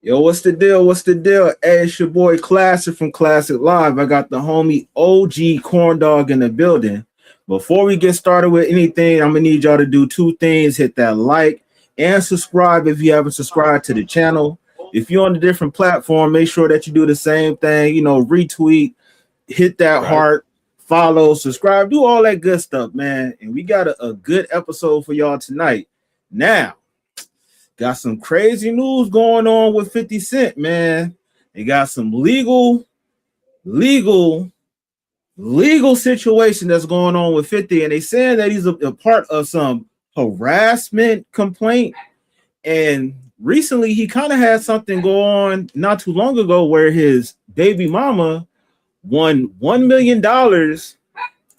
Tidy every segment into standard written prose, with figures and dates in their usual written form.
Yo, what's the deal? What's the deal? Hey, it's your boy Klasic from Classic Live. I got the homie OG Corn Dog in the building. Before we get started with anything, I'm gonna need y'all to do two things: hit that like and subscribe if you haven't subscribed to the channel. If you're on a different platform, make sure that you do the same thing. Retweet, hit that Right. heart, follow, subscribe, do all that good stuff, man. And we got a good episode for y'all tonight. Now. Got some crazy news going on with 50 Cent, man. They got some legal, legal situation that's going on with 50, and they saying that he's a part of some harassment complaint. And recently he kind of had something go on not too long ago where his baby mama won $1 million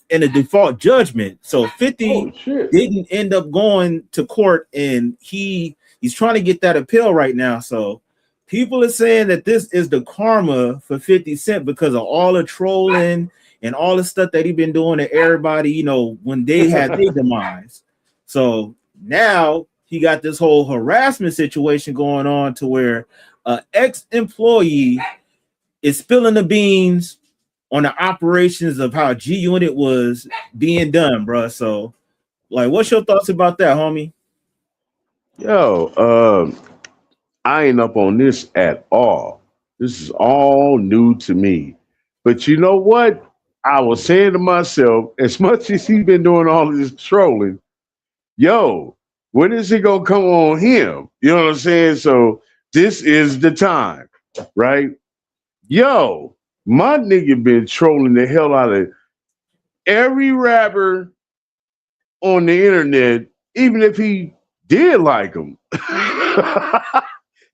in a default judgment. So 50 Oh shit. didn't end up going to court, and he's trying to get that appeal right now. So people are saying that this is the karma for 50 Cent because of all the trolling and all the stuff that he been doing to everybody, when they had their demise. So now he got this whole harassment situation going on to where an ex-employee is spilling the beans on the operations of how G Unit was being done, bro. So, what's your thoughts about that, homie? Yo, I ain't up on this at all. This is all new to me. But you know what? I was saying to myself, as much as he's been doing all of this trolling, yo, when is it gonna come on him? You know what I'm saying? So this is the time, right? Yo, my nigga been trolling the hell out of every rapper on the internet, even if he did like him.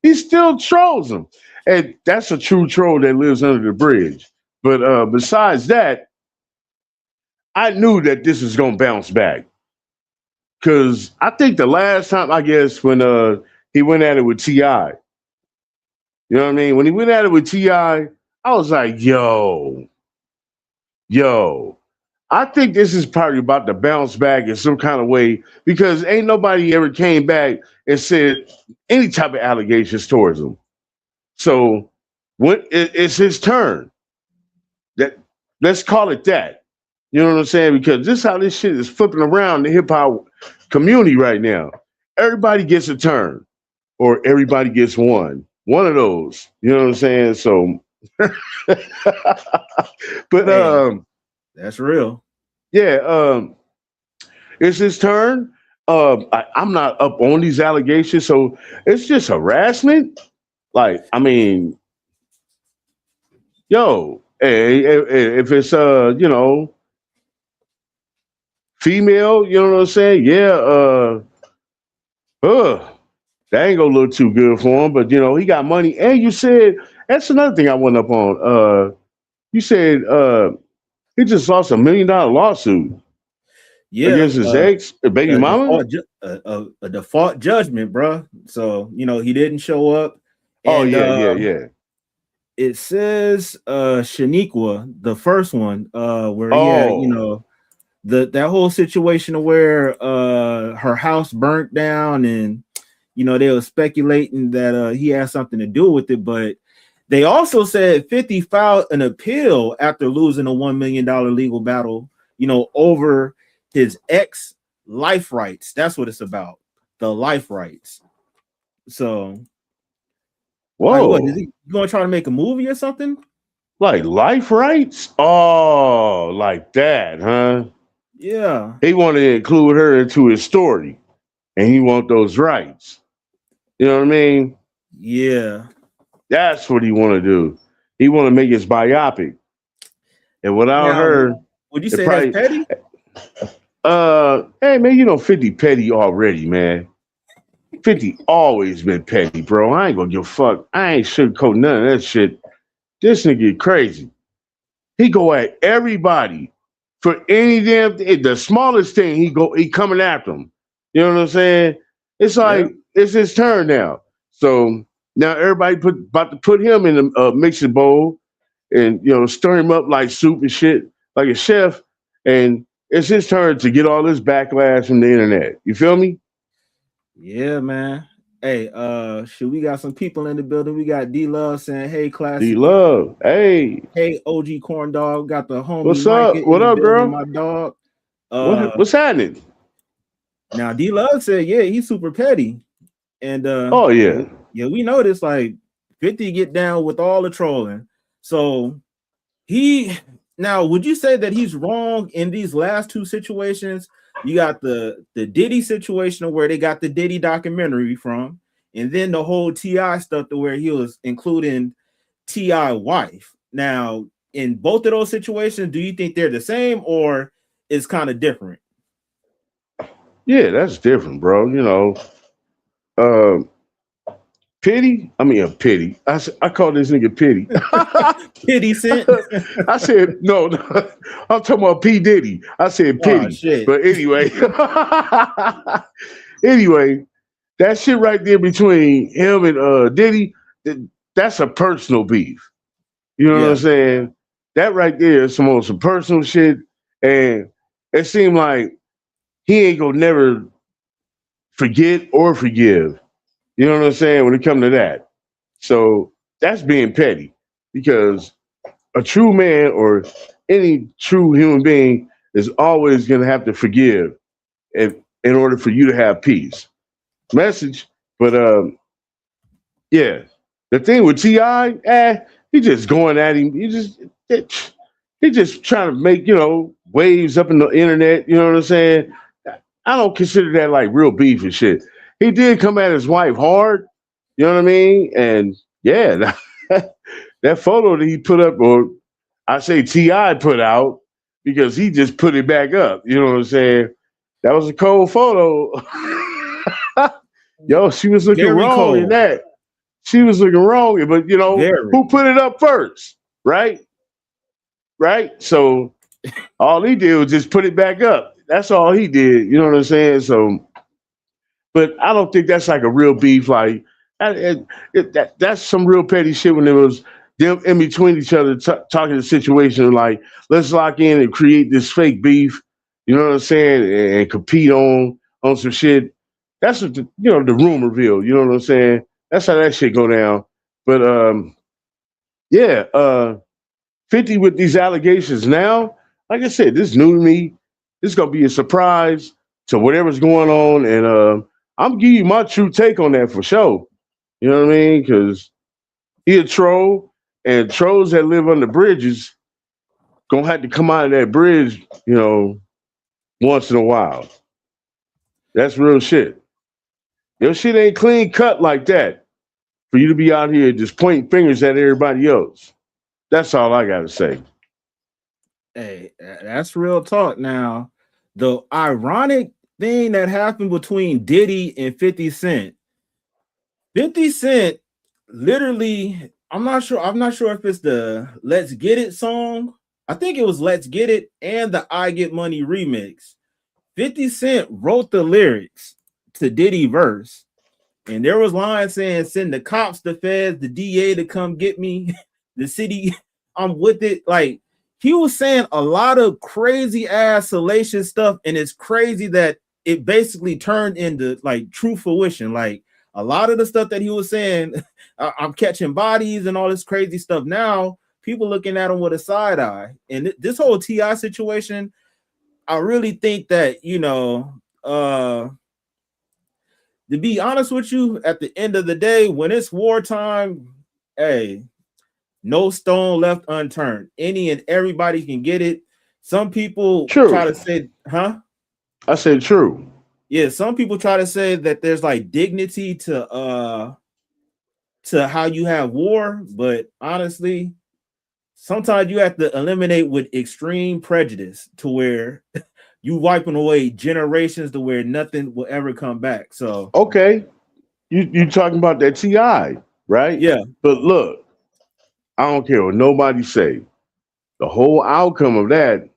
He still trolls them. And that's a true troll that lives under the bridge. But besides that, I knew that this was gonna bounce back. Cause I think the last time, I guess, when he went at it with T.I., you know what I mean? When he went at it with T.I., I was like, yo, I think this is probably about to bounce back in some kind of way because ain't nobody ever came back and said any type of allegations towards him. So when it's his turn, that let's call it that. You know what I'm saying? Because this is how this shit is flipping around the hip hop community right now. Everybody gets a turn, or everybody gets one. One of those. You know what I'm saying? So, but Hey, that's real. yeah, it's his turn. I'm not up on these allegations, so it's just harassment. Like, I mean, yo, if it's female, you know what I'm saying? Yeah, that ain't gonna look too good for him. But he got money, and you said that's another thing I went up on. You said he just lost $1 million lawsuit Yeah, against his ex baby a mama. a default judgment, bro. So he didn't show up, Oh and yeah. it says Shaniqua, the first one, where he had Oh, that whole situation where her house burnt down, and they were speculating that he had something to do with it, but they also said 50 filed an appeal after losing a $1 million legal battle, over his ex life rights. That's what it's about, the life rights. So, what is whoa. he going to try to make a movie or something? Like life rights? Oh, like that, huh? Yeah, He wanted to include her into his story, and he want those rights. You know what I mean? yeah. That's what he want to do. He want to make his biopic, and without Now, her, would you it say that's probably. petty? Hey man, 50 petty already, man. 50 always been petty, bro. I ain't gonna give a fuck. I ain't sugarcoat none of that shit. This nigga crazy. He go at everybody for any damn thing. The smallest thing, he coming after him. You know what I'm saying? It's Yeah. like it's his turn now. So now everybody about to put him in the mixing bowl and stir him up like soup and shit, like a chef. And it's his turn to get all this backlash from the internet. You feel me? Yeah, man. Hey, shoot, we got some people in the building. We got D Love saying, "Hey, D Classic." Love. Hey, Hey, OG Corn Dog. Got the homie what's Micah up? in What the up, building. girl? My dog. What Uh, what's happening? now D Love said, "Yeah, he's super petty." And Oh yeah, yeah. yeah, we noticed like 50 get down with all the trolling. So he now would you say that he's wrong in these last two situations? You got the Diddy situation where they got the Diddy documentary from, and then the whole Ti stuff to where he was including Ti wife. Now, in both of those situations, do you think they're the same or it's kind of different? Yeah, that's different, bro. Um, pity. I mean, a pity. I call this nigga pity. 50 Cent. I said no, no. I'm talking about P Diddy. I said Oh pity. shit. But anyway, anyway, that shit right there between him and Diddy, that's a personal beef. You know what I'm Yeah. saying? That right there is some personal shit, and it seemed like he ain't gonna never forget or forgive. You know what I'm saying when it comes to that. So that's being petty because a true man or any true human being is always gonna have to forgive in order for you to have peace. Message, but yeah, the thing with Ti, he just going at him. He just trying to make waves up in the internet. You know what I'm saying? I don't consider that like real beef and shit. He did come at his wife hard. You know what I mean? And yeah, that photo that he put up, or I say Ti put out, because he just put it back up. You know what I'm saying? That was a cold photo. Yo, she was looking Very wrong in cold. that. She was looking wrong, but who Very. put it up first, right? Right. So all he did was just put it back up. That's all he did. You know what I'm saying? So, but I don't think that's like a real beef. Like that's some real petty shit when it was them in between each other talking the situation like let's lock in and create this fake beef. You know what I'm saying? And compete on some shit. That's what the rumor reveal. You know what I'm saying? That's how that shit go down. But yeah, 50 with these allegations now. Like I said, this is new to me. This is gonna be a surprise to whatever's going on, and I'm giving you my true take on that for sure. You know what I mean? Because he a troll, and trolls that live under bridges gonna have to come out of that bridge, once in a while. That's real shit. Your shit ain't clean cut like that for you to be out here just pointing fingers at everybody else. That's all I gotta say. Hey, that's real talk. Now, the ironic thing that happened between Diddy and 50 Cent, 50 Cent literally, I'm not sure if it's the Let's Get It song. I think it was Let's Get It and the I Get Money remix. 50 Cent wrote the lyrics to Diddy verse. And there was lines saying, send the cops, the feds, the DA to come get me, the city, I'm with it. Like he was saying a lot of crazy ass salacious stuff, and it's crazy that it basically turned into like true fruition. Like a lot of the stuff that he was saying, I'm catching bodies and all this crazy stuff. Now people looking at him with a side eye, and this whole Ti situation, I really think that to be honest with you, at the end of the day, when it's wartime, hey, no stone left unturned. Any and everybody can get it. Some people try True. to say, huh? I said true. Yeah, some people try to say that there's like dignity to how you have war, but honestly, sometimes you have to eliminate with extreme prejudice to where you wiping away generations to where nothing will ever come back. So Okay, you talking about that Ti, right? yeah, But look, I don't care what nobody say. The whole outcome of that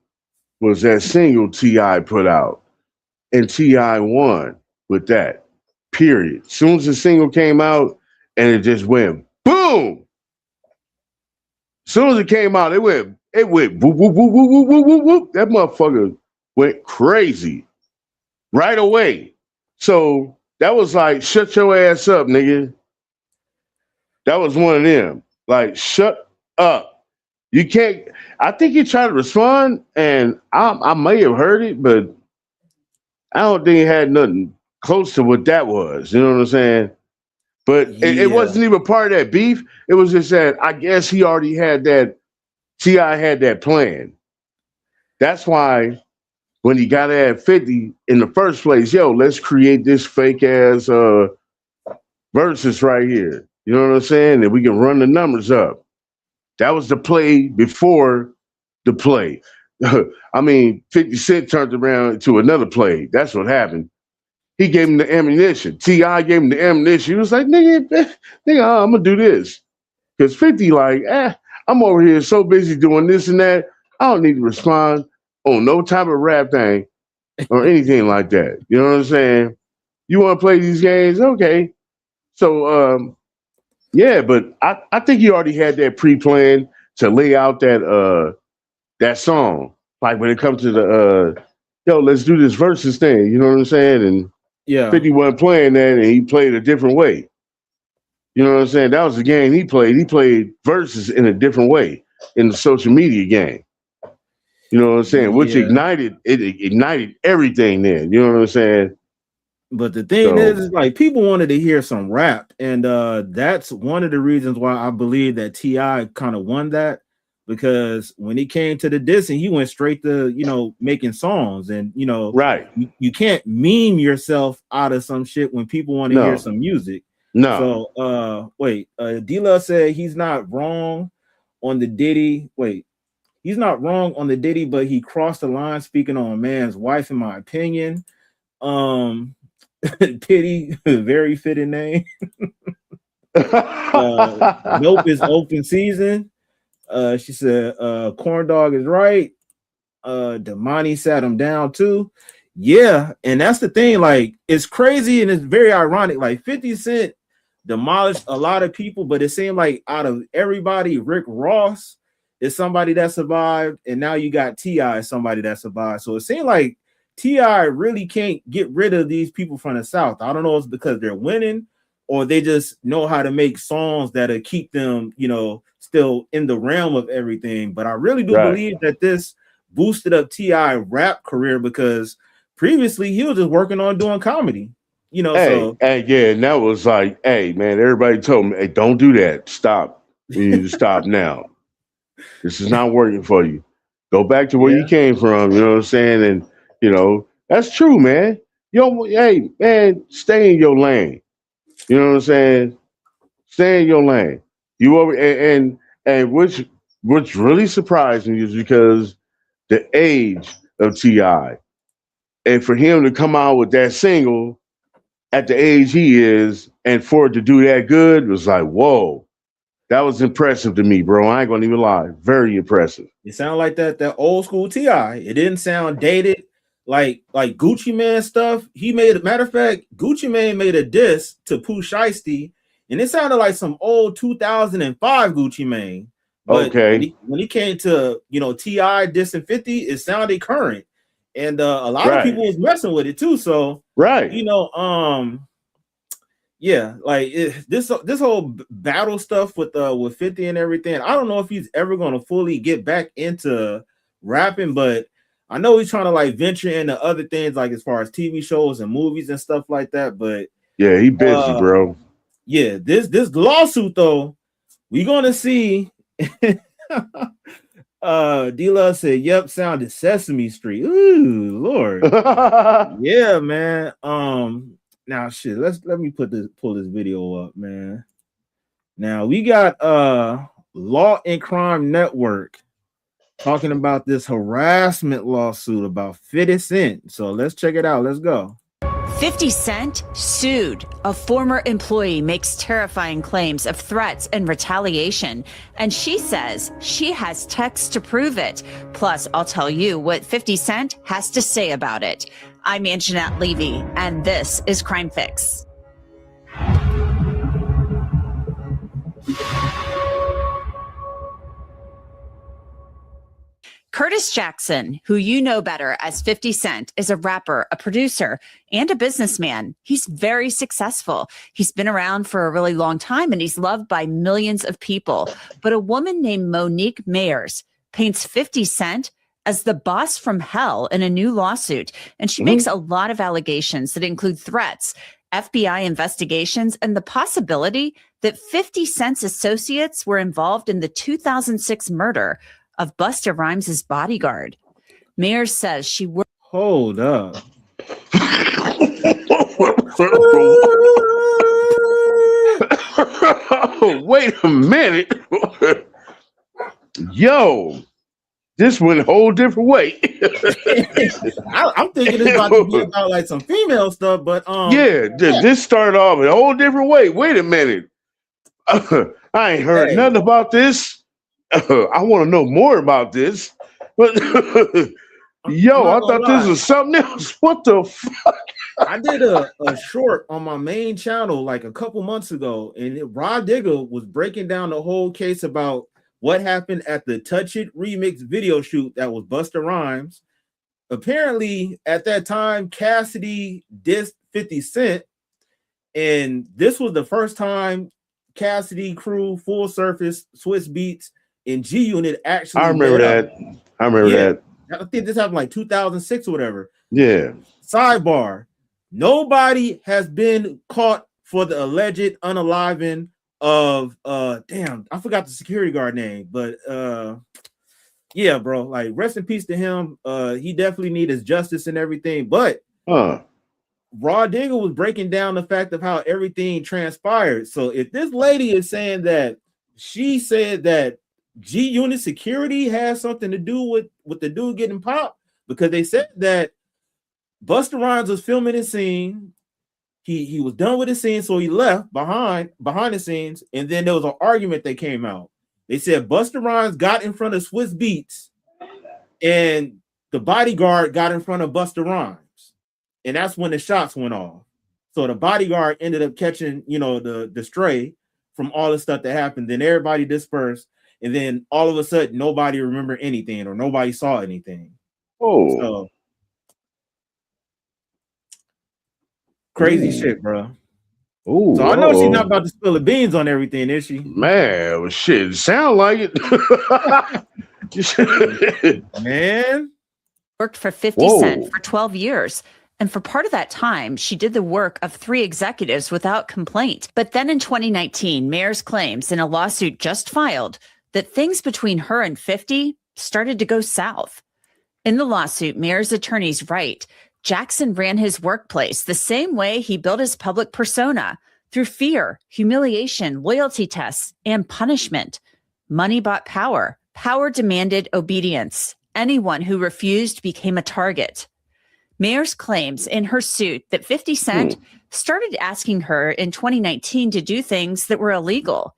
was that single Ti put out, and Ti won with that. Period. Soon as the single came out, and it just went boom. Soon as it came out, it went whoop whoop whoop whoop whoop whoop whoop whoop. That motherfucker went crazy right away. So That was like, shut your ass up, nigga. That was one of them. Like, shut up. You can't. I think he tried to respond, and I may have heard it, but I don't think it had nothing close to what that was. You know what I'm saying? But it Yeah, wasn't even part of that beef. It was just that I guess he already had that. T.I. had that plan. That's why when he got at 50 in the first place, yo, let's create this fake ass versus right here. You know what I'm saying? And we can run the numbers up. That was the play before the play. I mean, 50 Cent turned around to another play. That's what happened. He gave him the ammunition. T.I. gave him the ammunition. He was like, nigga, I'm gonna do this. Because 50, like, I'm over here so busy doing this and that. I don't need to respond on no type of rap thing or anything like that. You know what I'm saying? You want to play these games? Okay. So, yeah, but I think he already had that pre-planned to lay out that song. Like when it comes to the yo, let's do this versus thing. You know what I'm saying? And yeah, 50 wasn't playing that, and he played a different way. You know what I'm saying? That was the game he played. He played versus in a different way in the social media game. You know what I'm saying? Which yeah. ignited everything then. You know what I'm saying? But the thing So is like people wanted to hear some rap, and that's one of the reasons why I believe that Ti kind of won that, because when he came to the dissing, he went straight to making songs, and right. you can't meme yourself out of some shit when people want to hear No. some music. No. So wait, D-Love said he's not wrong on the Diddy. Wait, he's not wrong on the Diddy, but he crossed the line speaking on a man's wife, in my opinion. Um Pity, very fitting name. Nope is open season. She said corn dog is right. Damani sat him down too. Yeah, and that's the thing. Like, it's crazy and it's very ironic. Like 50 Cent demolished a lot of people, but it seemed like out of everybody, Rick Ross is somebody that survived, and now you got T.I. somebody that survived. So it seemed like T.I. really can't get rid of these people from the South. I don't know if it's because they're winning or they just know how to make songs that'll keep them, still in the realm of everything. But I really do right. believe that this boosted up T.I. rap career, because previously he was just working on doing comedy, Hey, so hey, yeah, and that was like, hey, man, everybody told me, hey, don't do that. Stop. You need to stop now. This is not working for you. Go back to where you yeah. came from. You know what I'm saying? And that's true, man. Hey, man, stay in your lane. You know what I'm saying? Stay in your lane. You over and which really surprised me is because the age of Ti, and for him to come out with that single at the age he is, and for it to do that good was like, whoa, that was impressive to me, bro. I ain't gonna even lie, very impressive. It sounded like that old school Ti. It didn't sound dated like Gucci Man stuff. He made, matter of fact, Gucci Man made a diss to Pooh Shiesty, and it sounded like some old 2005 Gucci Mane. But when Okay, he came to Ti dissing 50, it sounded current, and a lot of right, people was messing with it too. So right. you know, yeah, like this whole battle stuff with 50 and everything. I don't know if he's ever gonna fully get back into rapping, but I know he's trying to like venture into other things, like as far as TV shows and movies and stuff like that. But Yeah, he busy, uh bro. yeah, this lawsuit though, we gonna see. D-Love said, yep, sounded Sesame Street. Ooh, Lord. Yeah, man. Now shit, let me pull this video up, man. Now we got Law and Crime Network talking about this harassment lawsuit about 50 Cent. So let's check it out. Let's go. 50 Cent sued. A former employee makes terrifying claims of threats and retaliation, and she says she has texts to prove it. Plus, I'll tell you what 50 Cent has to say about it. I'm Anjanette Levy, and this is Crime Fix. Curtis Jackson, who you know better as 50 Cent, is a rapper, a producer, and a businessman. He's very successful. He's been around for a really long time, and he's loved by millions of people. But a woman named Monique Mayers paints 50 Cent as the boss from hell in a new lawsuit. And she makes a lot of allegations that include threats, FBI investigations, and the possibility that 50 Cent's associates were involved in the 2006 murder of Busta Rhymes' bodyguard. Mayers says she worked. Hold up. Wait a minute. Yo, this went a whole different way. I'm thinking it's about to be about like some female stuff, but this started off a whole different way. Wait a minute. I ain't heard nothing about this. I want to know more about this. But yo, I thought this was something else. What the fuck? I did a short on my main channel like a couple months ago, and Rod Digger was breaking down the whole case about what happened at the Touch It remix video shoot that was Busta Rhymes. Apparently, at that time, Cassidy dissed 50 Cent, and this was the first time Cassidy crew, Full Surface, Swiss Beats, and G Unit actually. I remember that. I think this happened like 2006 or whatever. Yeah. Sidebar: nobody has been caught for the alleged unaliving of damn, I forgot the security guard name, but yeah, bro, like rest in peace to him. He definitely needs justice and everything. But Raw Digger was breaking down the fact of how everything transpired. So if this lady is saying that she said that G Unit security has something to do with the dude getting popped, because they said that Busta Rhymes was filming his scene. He was done with his scene, so he left behind the scenes, and then there was an argument that came out. They said Busta Rhymes got in front of Swiss Beats, and the bodyguard got in front of Busta Rhymes, and that's when the shots went off. So the bodyguard ended up catching, the stray from all the stuff that happened. Then everybody dispersed, and then all of a sudden nobody remembered anything or nobody saw anything. Oh. So, crazy shit, bro. Ooh, so I know she's not about to spill the beans on everything, is she? Man, well, shit, sound like it. Man. Worked for 50 Cent for 12 years. And for part of that time, she did the work of 3 executives without complaint. But then in 2019, Mayers claims in a lawsuit just filed that things between her and 50 started to go south. In the lawsuit, Mayers' attorneys write, Jackson ran his workplace the same way he built his public persona, through fear, humiliation, loyalty tests, and punishment. Money bought power. Power demanded obedience. Anyone who refused became a target. Mayers claims in her suit that 50 Cent started asking her in 2019 to do things that were illegal.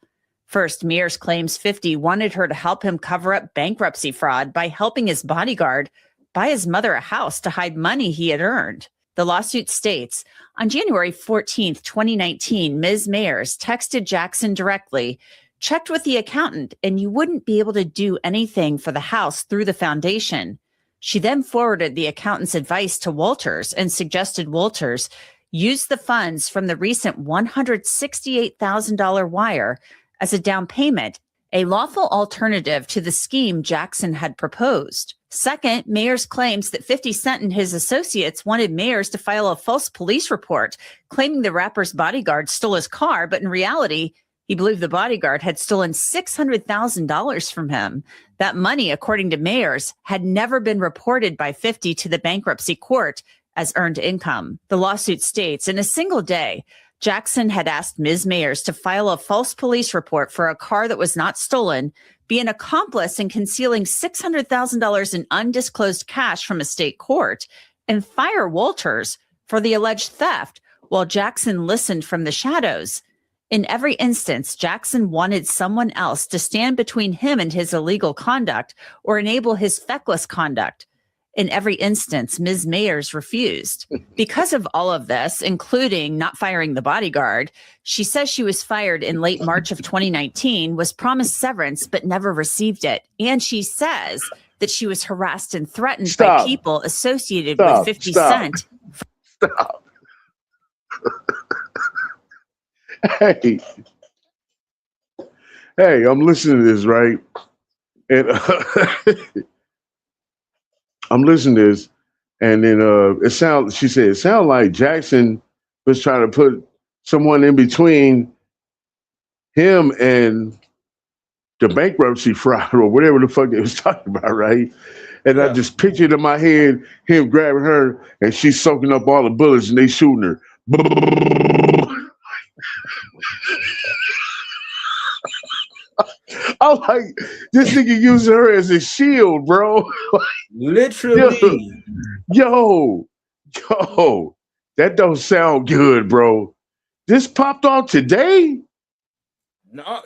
First, Mayers claims 50 wanted her to help him cover up bankruptcy fraud by helping his bodyguard buy his mother a house to hide money he had earned. The lawsuit states, on January 14th, 2019, Ms. Mayers texted Jackson directly, checked with the accountant, and you wouldn't be able to do anything for the house through the foundation. She then forwarded the accountant's advice to Walters and suggested Walters use the funds from the recent $168,000 wire as a down payment, a lawful alternative to the scheme Jackson had proposed. Second, Mayers claims that 50 Cent and his associates wanted Mayers to file a false police report claiming the rapper's bodyguard stole his car, but in reality, he believed the bodyguard had stolen $600,000 from him. That money, according to Mayers, had never been reported by 50 to the bankruptcy court as earned income. The lawsuit states, in a single day, Jackson had asked Ms. Mayers to file a false police report for a car that was not stolen, be an accomplice in concealing $600,000 in undisclosed cash from a state court, and fire Walters for the alleged theft, while Jackson listened from the shadows. In every instance, Jackson wanted someone else to stand between him and his illegal conduct or enable his feckless conduct. In every instance, Ms. Mayers refused. Because of all of this, including not firing the bodyguard, she says she was fired in late March of 2019, was promised severance, but never received it. And she says that she was harassed and threatened by Stop. people associated Stop. with 50 Stop. Cent. Stop. Hey, I'm listening to this, right? And I'm listening to this, and then she said it sounded like Jackson was trying to put someone in between him and the bankruptcy fraud or whatever the fuck they was talking about, right? And I just pictured in my head him grabbing her and she's soaking up all the bullets and they shooting her. I'm like, this nigga using her as a shield, bro. Literally. Yo, that don't sound good, bro. This popped off today? No,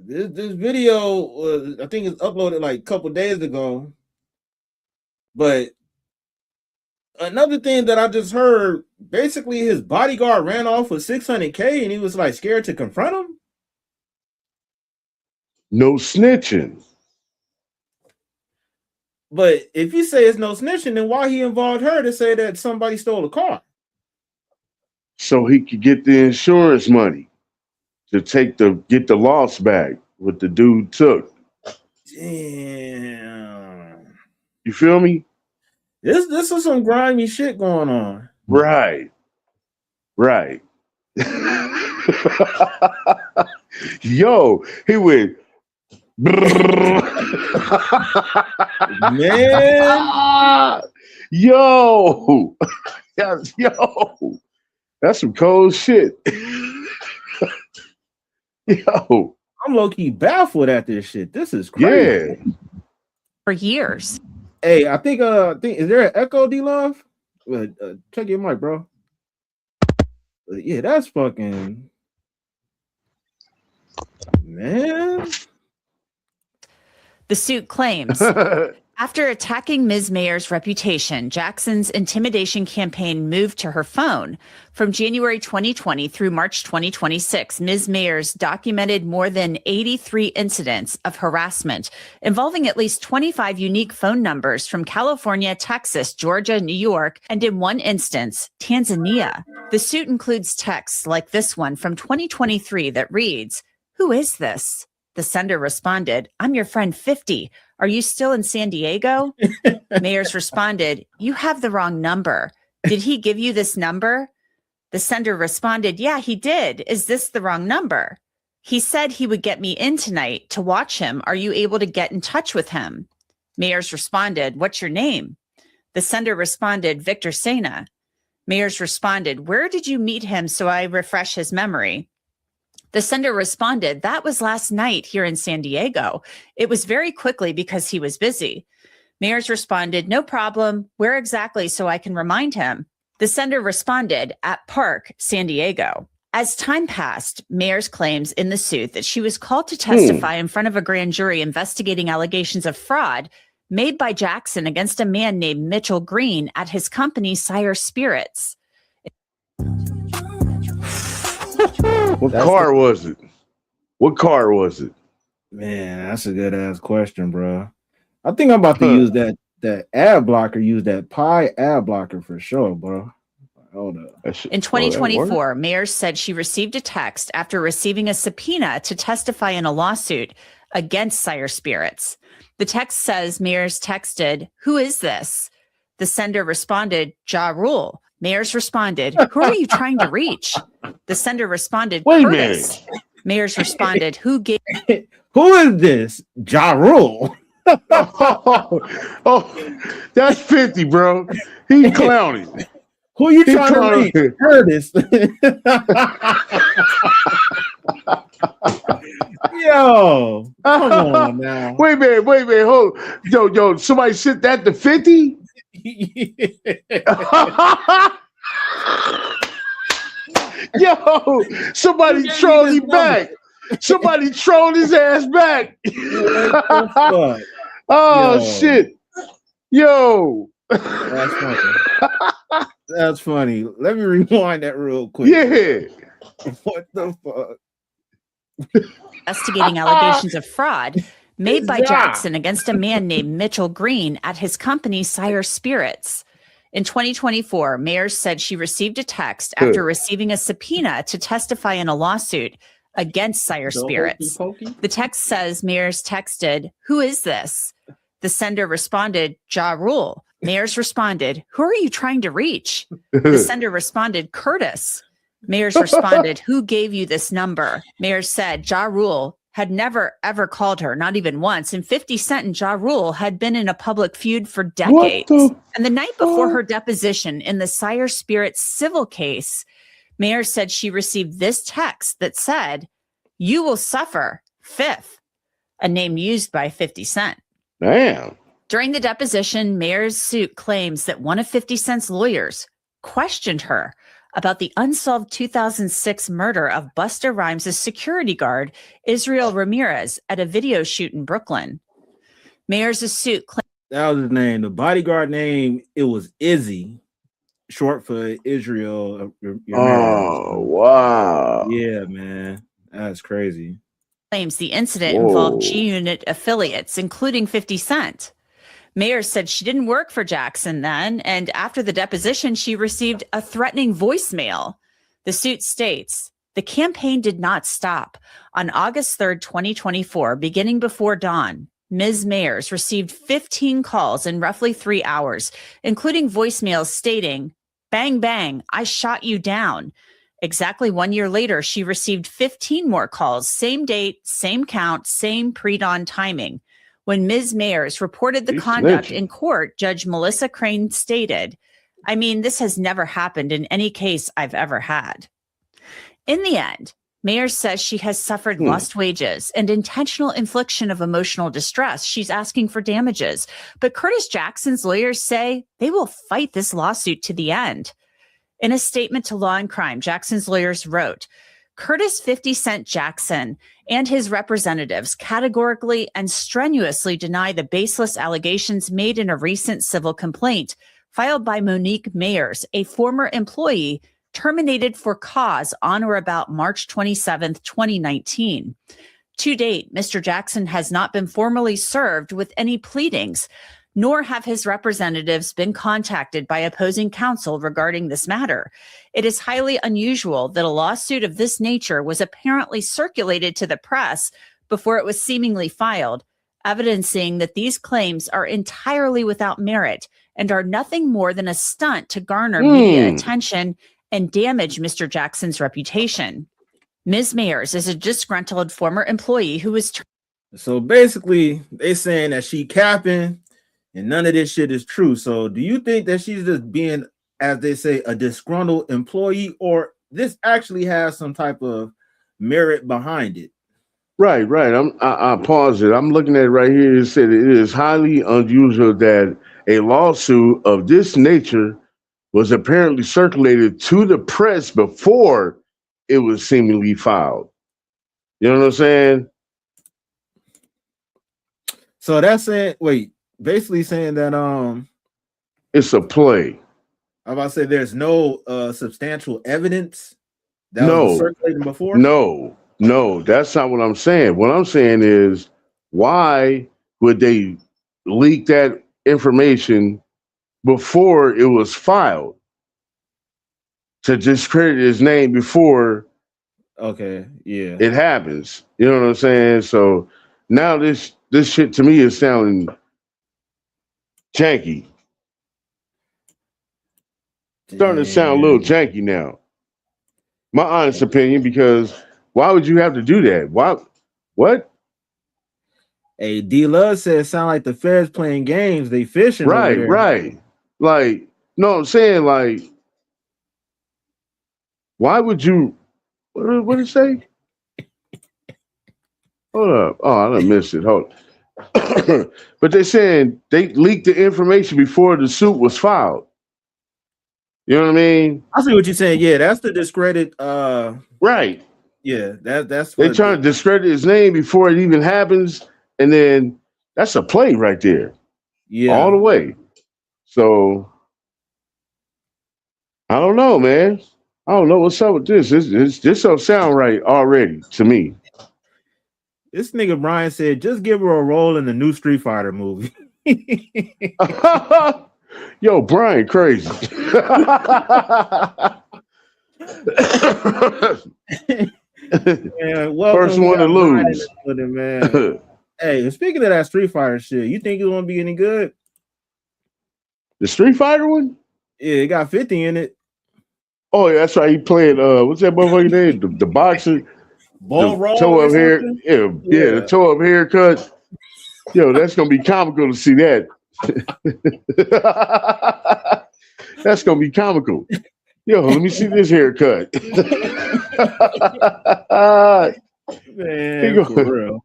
this video was, I think it's uploaded like a couple days ago. But another thing that I just heard, basically his bodyguard ran off with $600K and he was like scared to confront him. No snitching. But if you say it's no snitching, then why he involved her to say that somebody stole a car? So he could get the insurance money to get the loss back what the dude took. Damn. You feel me? This is some grimy shit going on. Right. Yo, he went man. Yo. That's some cold shit. Yo. I'm low-key baffled at this shit. This is crazy. Yeah. For years. Hey, I think is there an echo, D-Love? Check your mic, bro. Yeah, that's fucking man. The suit claims after attacking Ms. Mayer's reputation, Jackson's intimidation campaign moved to her phone. From January 2020 through March 2026, Ms. Mayer's documented more than 83 incidents of harassment involving at least 25 unique phone numbers from California, Texas, Georgia, New York, and in one instance, Tanzania. The suit includes texts like this one from 2023 that reads, "Who is this?" The sender responded, "I'm your friend 50. Are you still in San Diego?" Mayers responded, "You have the wrong number. Did he give you this number?" The sender responded, "Yeah, he did. Is this the wrong number?" "He said he would get me in tonight to watch him. Are you able to get in touch with him?" Mayers responded, "What's your name?" The sender responded, "Victor Sena." Mayers responded, "Where did you meet him so I refresh his memory?" The sender responded, "That was last night here in San Diego. It was very quickly because he was busy." Mayers responded, "No problem. Where exactly so I can remind him?" The sender responded, "At Park, San Diego." As time passed, Mayers claims in the suit that she was called to testify in front of a grand jury investigating allegations of fraud made by Jackson against a man named Mitchell Green at his company, Sire Spirits. What car was it? Man, that's a good ass question, bro. I think I'm about to use that ad blocker. Use that Pi ad blocker for sure, bro. Hold up. In 2024, Mayers said she received a text after receiving a subpoena to testify in a lawsuit against Sire Spirits. The text says Mayers texted, "Who is this?" The sender responded, "Ja Rule." Mayers responded, "Who are you trying to reach?" The sender responded, "Wait a Curtis." minute. Mayers responded, "Who gave?" Who is this? Ja Rule. Oh, that's 50, bro. He clowning. Who you trying to reach? Curtis. Yo, come on now. Wait a minute. Hold. Yo, somebody sent that to 50? Yo, somebody trolled him back. Somebody trolled his ass back. Oh, shit. Yo. That's funny. That's funny. Let me rewind that real quick. Yeah. What the fuck? Investigating allegations of fraud made by Yeah. Jackson against a man named Mitchell Green at his company Sire Spirits. In 2024, Mayers said she received a text after receiving a subpoena to testify in a lawsuit against Sire Spirits. The text says Mayers texted, "Who is this?" The sender responded, "Ja Rule." Mayers responded, "Who are you trying to reach?" The sender responded, "Curtis." Mayers responded, "Who gave you this number?" Mayers said Ja Rule had never, ever called her, not even once. And 50 Cent and Ja Rule had been in a public feud for decades. And the night before her deposition in the Sire Spirits civil case, Mayers said she received this text that said, "You will suffer, Fifth," a name used by 50 Cent. Damn. During the deposition, Mayers' suit claims that one of 50 Cent's lawyers questioned her about the unsolved 2006 murder of Busta Rhymes' security guard, Israel Ramirez, at a video shoot in Brooklyn. Mayers' suit claims that was his name. The bodyguard name, it was Izzy, short for Israel Ramirez. Oh, wow. Yeah, man. That's crazy. the incident involved G-Unit affiliates, including 50 Cent. Mayers said she didn't work for Jackson then, and after the deposition, she received a threatening voicemail. The suit states, "The campaign did not stop. On August 3rd, 2024, beginning before dawn, Ms. Mayers received 15 calls in roughly 3 hours, including voicemails stating, 'Bang, bang, I shot you down.' Exactly 1 year later, she received 15 more calls, same date, same count, same pre-dawn timing. When Ms. Mayers reported the conduct in court, Judge Melissa Crane stated, 'I mean, this has never happened in any case I've ever had.' In the end, Mayers says she has suffered lost wages and intentional infliction of emotional distress. She's asking for damages. But Curtis Jackson's lawyers say they will fight this lawsuit to the end. In a statement to Law and Crime, Jackson's lawyers wrote, "Curtis 50 Cent Jackson and his representatives categorically and strenuously deny the baseless allegations made in a recent civil complaint filed by Monique Mayers, a former employee terminated for cause on or about March 27th, 2019. To date, Mr. Jackson has not been formally served with any pleadings, nor have his representatives been contacted by opposing counsel regarding this matter. It is highly unusual that a lawsuit of this nature was apparently circulated to the press before it was seemingly filed, evidencing that these claims are entirely without merit and are nothing more than a stunt to garner media attention and damage Mr. Jackson's reputation. Ms. Mayers is a disgruntled former employee who was..." So basically, they saying that she capping and none of this shit is true. So do you think that she's just being, as they say, a disgruntled employee, or this actually has some type of merit behind it? Right. I pause it. I'm looking at it right here. It said it is highly unusual that a lawsuit of this nature was apparently circulated to the press before it was seemingly filed. You know what I'm saying? So that's saying, basically saying that it's a play. I'm about to say there's no substantial evidence that was circulating before. No, that's not what I'm saying. What I'm saying is, why would they leak that information before it was filed to discredit his name before it happens? You know what I'm saying? So now this shit to me is sounding janky. Starting to sound a little janky now. My honest opinion, because why would you have to do that? What? Hey, D-Love says sound like the feds playing games. They fishing. Right. Like, no, I'm saying, like, why would you? What did it say? Hold up. Oh, I done missed it. Hold on. But they're saying they leaked the information before the suit was filed. You know what I mean? I see what you're saying. Yeah, that's the discredit. Right. Yeah, that's they're trying to discredit his name before it even happens, and then that's a play right there. Yeah, all the way. So I don't know, man. I don't know what's up with this. This don't sound right already to me. This nigga Brian said, just give her a role in the new Street Fighter movie. Yo, Brian, crazy. Man, welcome. First one to lose. Man. Hey, speaking of that Street Fighter shit, you think it's gonna be any good? The Street Fighter one? Yeah, it got 50 in it. Oh, yeah, that's right. He played what's that motherfucker name? The boxer. Ball roll. Toe up hair. Yeah, the toe up haircut. Yo, that's gonna be comical to see that. That's gonna be comical. Yo, let me see this haircut. Man, for real.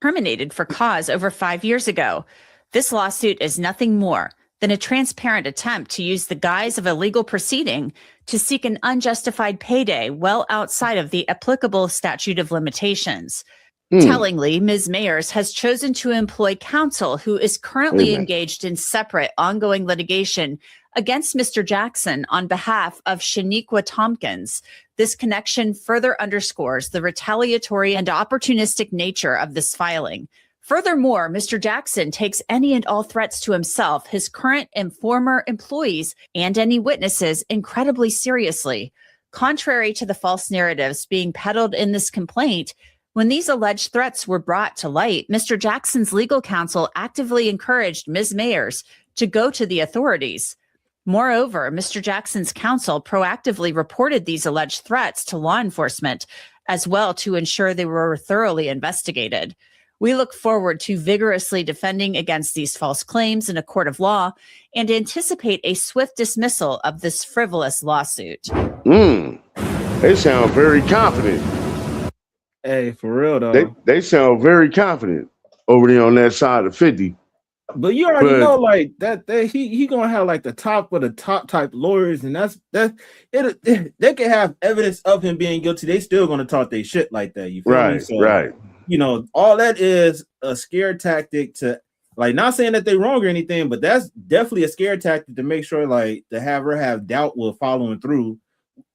Terminated for cause over 5 years ago. This lawsuit is nothing more than a transparent attempt to use the guise of a legal proceeding to seek an unjustified payday well outside of the applicable statute of limitations. Tellingly, Ms. Mayers has chosen to employ counsel who is currently engaged in separate ongoing litigation against Mr. Jackson on behalf of Shaniqua Tompkins. This connection further underscores the retaliatory and opportunistic nature of this filing. Furthermore, Mr. Jackson takes any and all threats to himself, his current and former employees, and any witnesses incredibly seriously. Contrary to the false narratives being peddled in this complaint, when these alleged threats were brought to light, Mr. Jackson's legal counsel actively encouraged Ms. Mayers to go to the authorities. Moreover, Mr. Jackson's counsel proactively reported these alleged threats to law enforcement as well to ensure they were thoroughly investigated. We look forward to vigorously defending against these false claims in a court of law and anticipate a swift dismissal of this frivolous lawsuit. They sound very confident. Hey, for real though. They sound very confident over there on that side of 50. But you already know, like that he gonna have like the top of the top type lawyers, and they can have evidence of him being guilty. They still gonna talk their shit like that. You feel me? So, right. You know, all that is a scare tactic to, like, not saying that they're wrong or anything, but that's definitely a scare tactic to make sure, like, to have her have doubt with following through,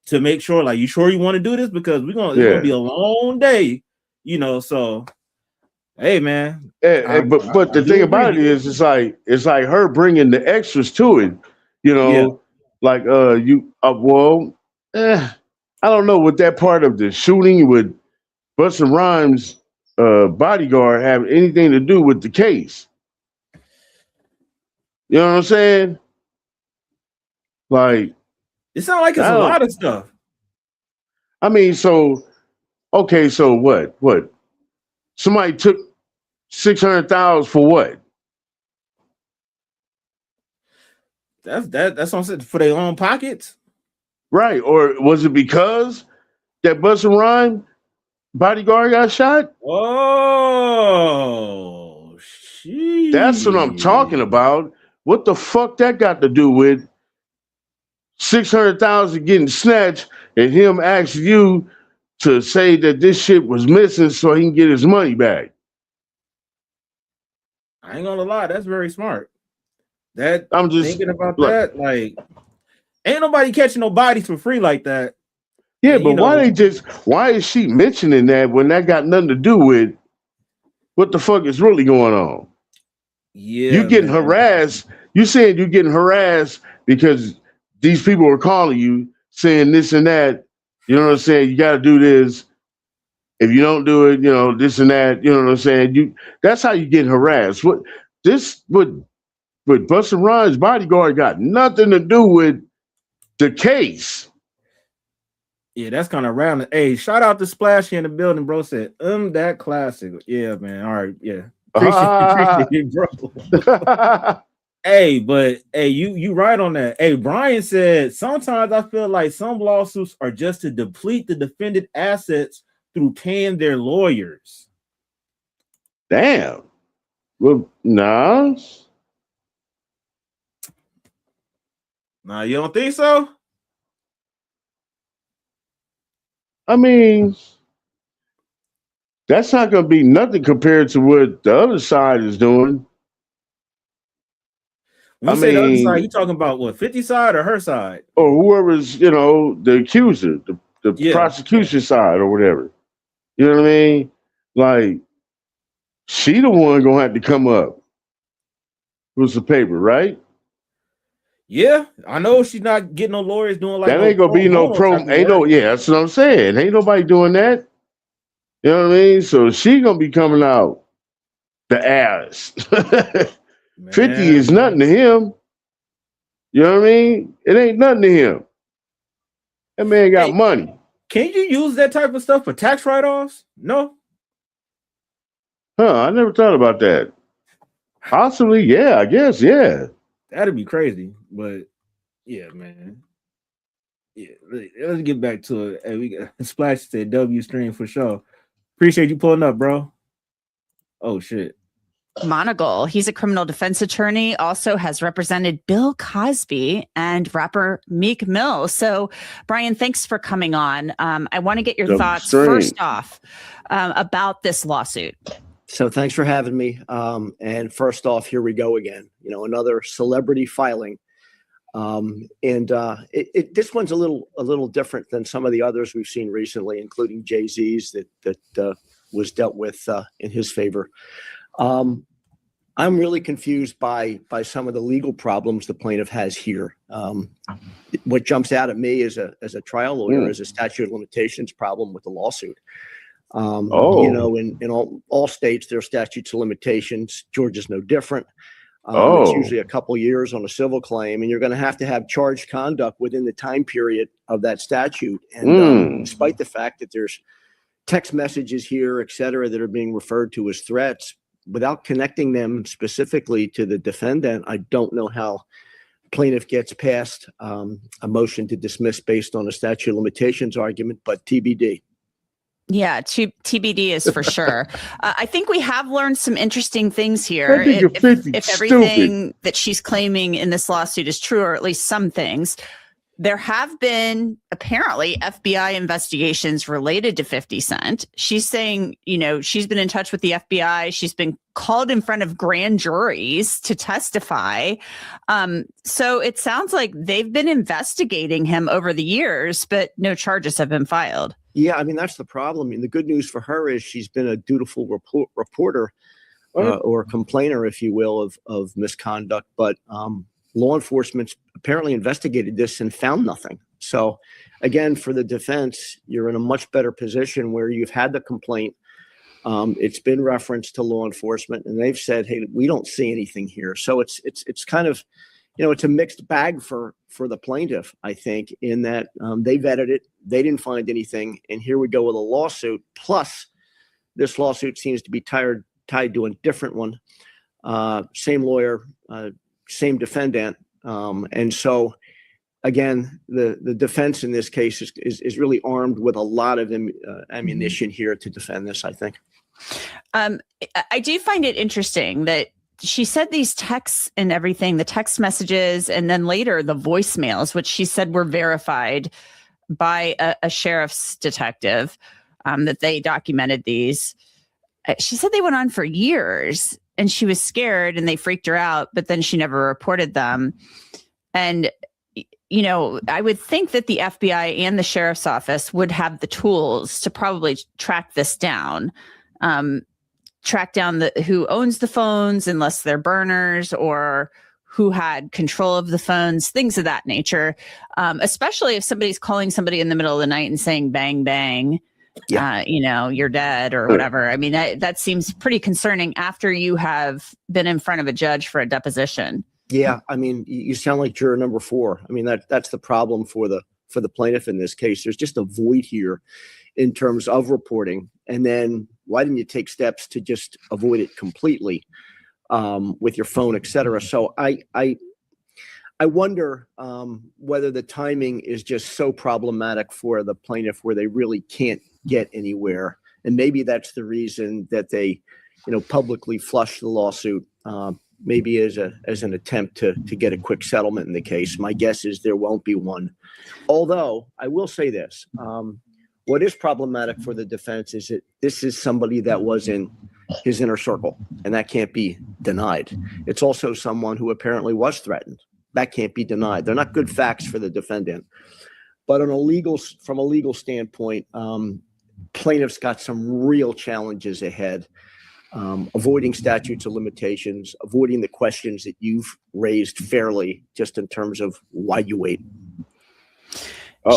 to make sure, like, you sure you want to do this, because it's gonna be a long day, you know. So, hey, man. But the thing about it is, it's like her bringing the extras to it, you know, like I don't know, with that part of the shooting with Busta Rhymes' bodyguard have anything to do with the case. You know what I'm saying? Like, it sounds like it's a lot of stuff. I mean, so what? Somebody took $600,000 for what? That's what I'm saying, for their own pockets, right? Or was it because that Busta Rhymes bodyguard got shot? Oh, shit. That's what I'm talking about. What the fuck that got to do with $600,000 getting snatched and him asking you to say that this shit was missing so he can get his money back? I ain't gonna lie, that's very smart. That I'm just thinking about that. Like, ain't nobody catching no bodies for free like that. Yeah, and, but why is she mentioning that when that got nothing to do with what the fuck is really going on? Yeah, you getting harassed. You saying you're getting harassed because these people are calling you saying this and that. You know what I'm saying? You got to do this. If you don't do it, you know, this and that. You know what I'm saying? That's how you get harassed. What Busta Rhymes' bodyguard got nothing to do with the case. Yeah, that's kind of random. Hey, shout out to Splashy in the building, bro. Said, that classic. Yeah, man. All right, yeah. Appreciate it, bro. Hey, you right on that. Hey, Brian said, sometimes I feel like some lawsuits are just to deplete the defendant assets through paying their lawyers. Damn. Well, nah. Nah, you don't think so? I mean, that's not going to be nothing compared to what the other side is doing. When you say the other side, you talking about what, 50 side or her side? Or whoever's, you know, the accuser, the prosecution side or whatever. You know what I mean? Like, She the one gonna have to come up with some paper, right? Yeah, I know she's not getting no lawyers doing like That no ain't gonna pro be no bono pro. type of Ain't no. work. Yeah, that's what I'm saying. Ain't nobody doing that. You know what I mean? So she gonna be coming out the ass. 50 is Man, nothing to him. You know what I mean? It ain't nothing to him. That man got hey, money. can you use that type of stuff for tax write-offs? No. Huh? I never thought about that. Possibly, yeah. I guess, yeah. That'd be crazy. But yeah, man. Yeah, let's get back to it. Hey, we got Splash said W stream for sure. Appreciate you pulling up, bro. Oh shit. Monagle, he's a criminal defense attorney, also has represented Bill Cosby and rapper Meek Mill. So, Brian, thanks for coming on. I want to get your W thoughts stream. first off about this lawsuit. So thanks for having me. And first off, here we go again. You know, another celebrity filing. This one's a little different than some of the others we've seen recently, including Jay-Z's that was dealt with in his favor. I'm really confused by some of the legal problems the plaintiff has here. What jumps out at me as a trial lawyer is a statute of limitations problem with the lawsuit. You know, in all states, there are statutes of limitations. Georgia's no different. It's usually a couple years on a civil claim, and you're going to have charged conduct within the time period of that statute. And despite the fact that there's text messages here, et cetera, that are being referred to as threats, without connecting them specifically to the defendant, I don't know how plaintiff gets past a motion to dismiss based on a statute of limitations argument, but TBD. Yeah, TBD is for sure. I think we have learned some interesting things here. If everything that she's claiming in this lawsuit is true, or at least some things, there have been apparently FBI investigations related to 50 Cent. She's saying, you know, she's been in touch with the FBI. She's been called in front of grand juries to testify. So it sounds like they've been investigating him over the years, but no charges have been filed. Yeah, I mean, that's the problem. I mean, the good news for her is she's been a dutiful reporter or complainer, if you will, of misconduct. But law enforcement apparently investigated this and found nothing. So, again, for the defense, you're in a much better position where you've had the complaint. It's been referenced to law enforcement, and they've said, "Hey, we don't see anything here." So it's kind of, you know, it's a mixed bag for the plaintiff, I think, in that they vetted it, they didn't find anything, and here we go with a lawsuit. Plus, this lawsuit seems to be tied to a different one, same lawyer, same defendant, and so again, the defense in this case is really armed with a lot of ammunition here to defend this, I think. I do find it interesting that she said these texts and everything, the text messages, and then later the voicemails, which she said were verified by a sheriff's detective, that they documented these. She said they went on for years and she was scared and they freaked her out, but then she never reported them. And, you know, I would think that the FBI and the sheriff's office would have the tools to probably track this down. Track down who owns the phones, unless they're burners, or who had control of the phones, things of that nature. Especially if somebody's calling somebody in the middle of the night and saying bang, bang, you know, you're dead or whatever. I mean, that seems pretty concerning after you have been in front of a judge for a deposition. Yeah, I mean, you sound like juror number 4. I mean, that's the problem for the plaintiff in this case. There's just a void here in terms of reporting. And then why didn't you take steps to just avoid it completely with your phone, et cetera? So I wonder whether the timing is just so problematic for the plaintiff where they really can't get anywhere. And maybe that's the reason that they, you know, publicly flush the lawsuit, maybe as an attempt to get a quick settlement in the case. My guess is there won't be one. Although I will say this, what is problematic for the defense is that this is somebody that was in his inner circle, and that can't be denied. It's also someone who apparently was threatened. That can't be denied. They're not good facts for the defendant. But from a legal standpoint, plaintiff's got some real challenges ahead. avoiding statutes of limitations, avoiding the questions that you've raised fairly, just in terms of why you wait.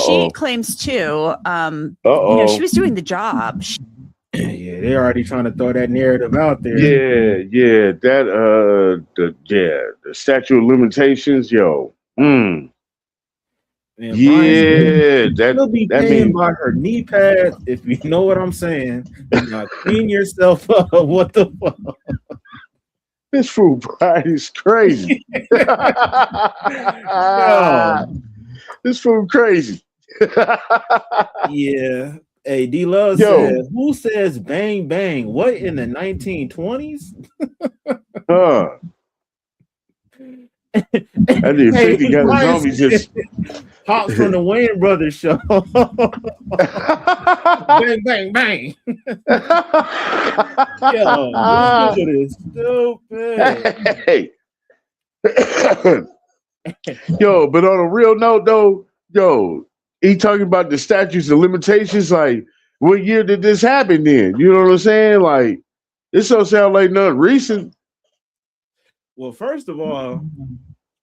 She claims too, she was doing the job. Yeah, they're already trying to throw that narrative out there. Yeah, the statute of limitations, yo. Man, yeah, she'll be paying by her knee pads, if you know what I'm saying. Now clean yourself up. What the fuck? This fool pride is crazy. Yo. This fool crazy. Yeah. Hey, D Love says, who says bang bang? What in the 1920s? I did 50 got his homies just Pops from the Wayne Brothers show. Bang, bang, bang. Yo, this nigga is stupid. Hey. Yo, but on a real note though, he talking about the statutes of limitations. Like, what year did this happen then? You know what I'm saying? Like, this don't sound like nothing recent. Well, first of all,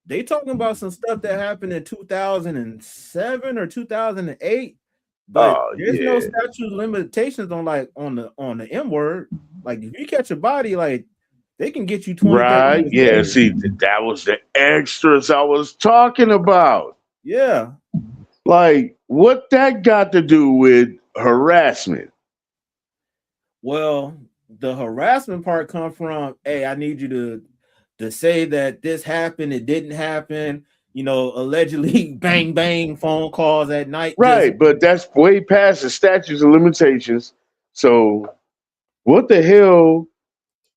they talking about some stuff that happened in 2007 or 2008, but there's no statute of limitations on the M word. Like, if you catch a body, like, they can get you 20. Right? Yeah. Later. See, that was the extras I was talking about. Yeah. Like, what that got to do with harassment? Well, the harassment part come from, hey, I need you to say that this happened, it didn't happen, allegedly bang bang phone calls at night. Right, but that's way past the statutes of limitations. So what the hell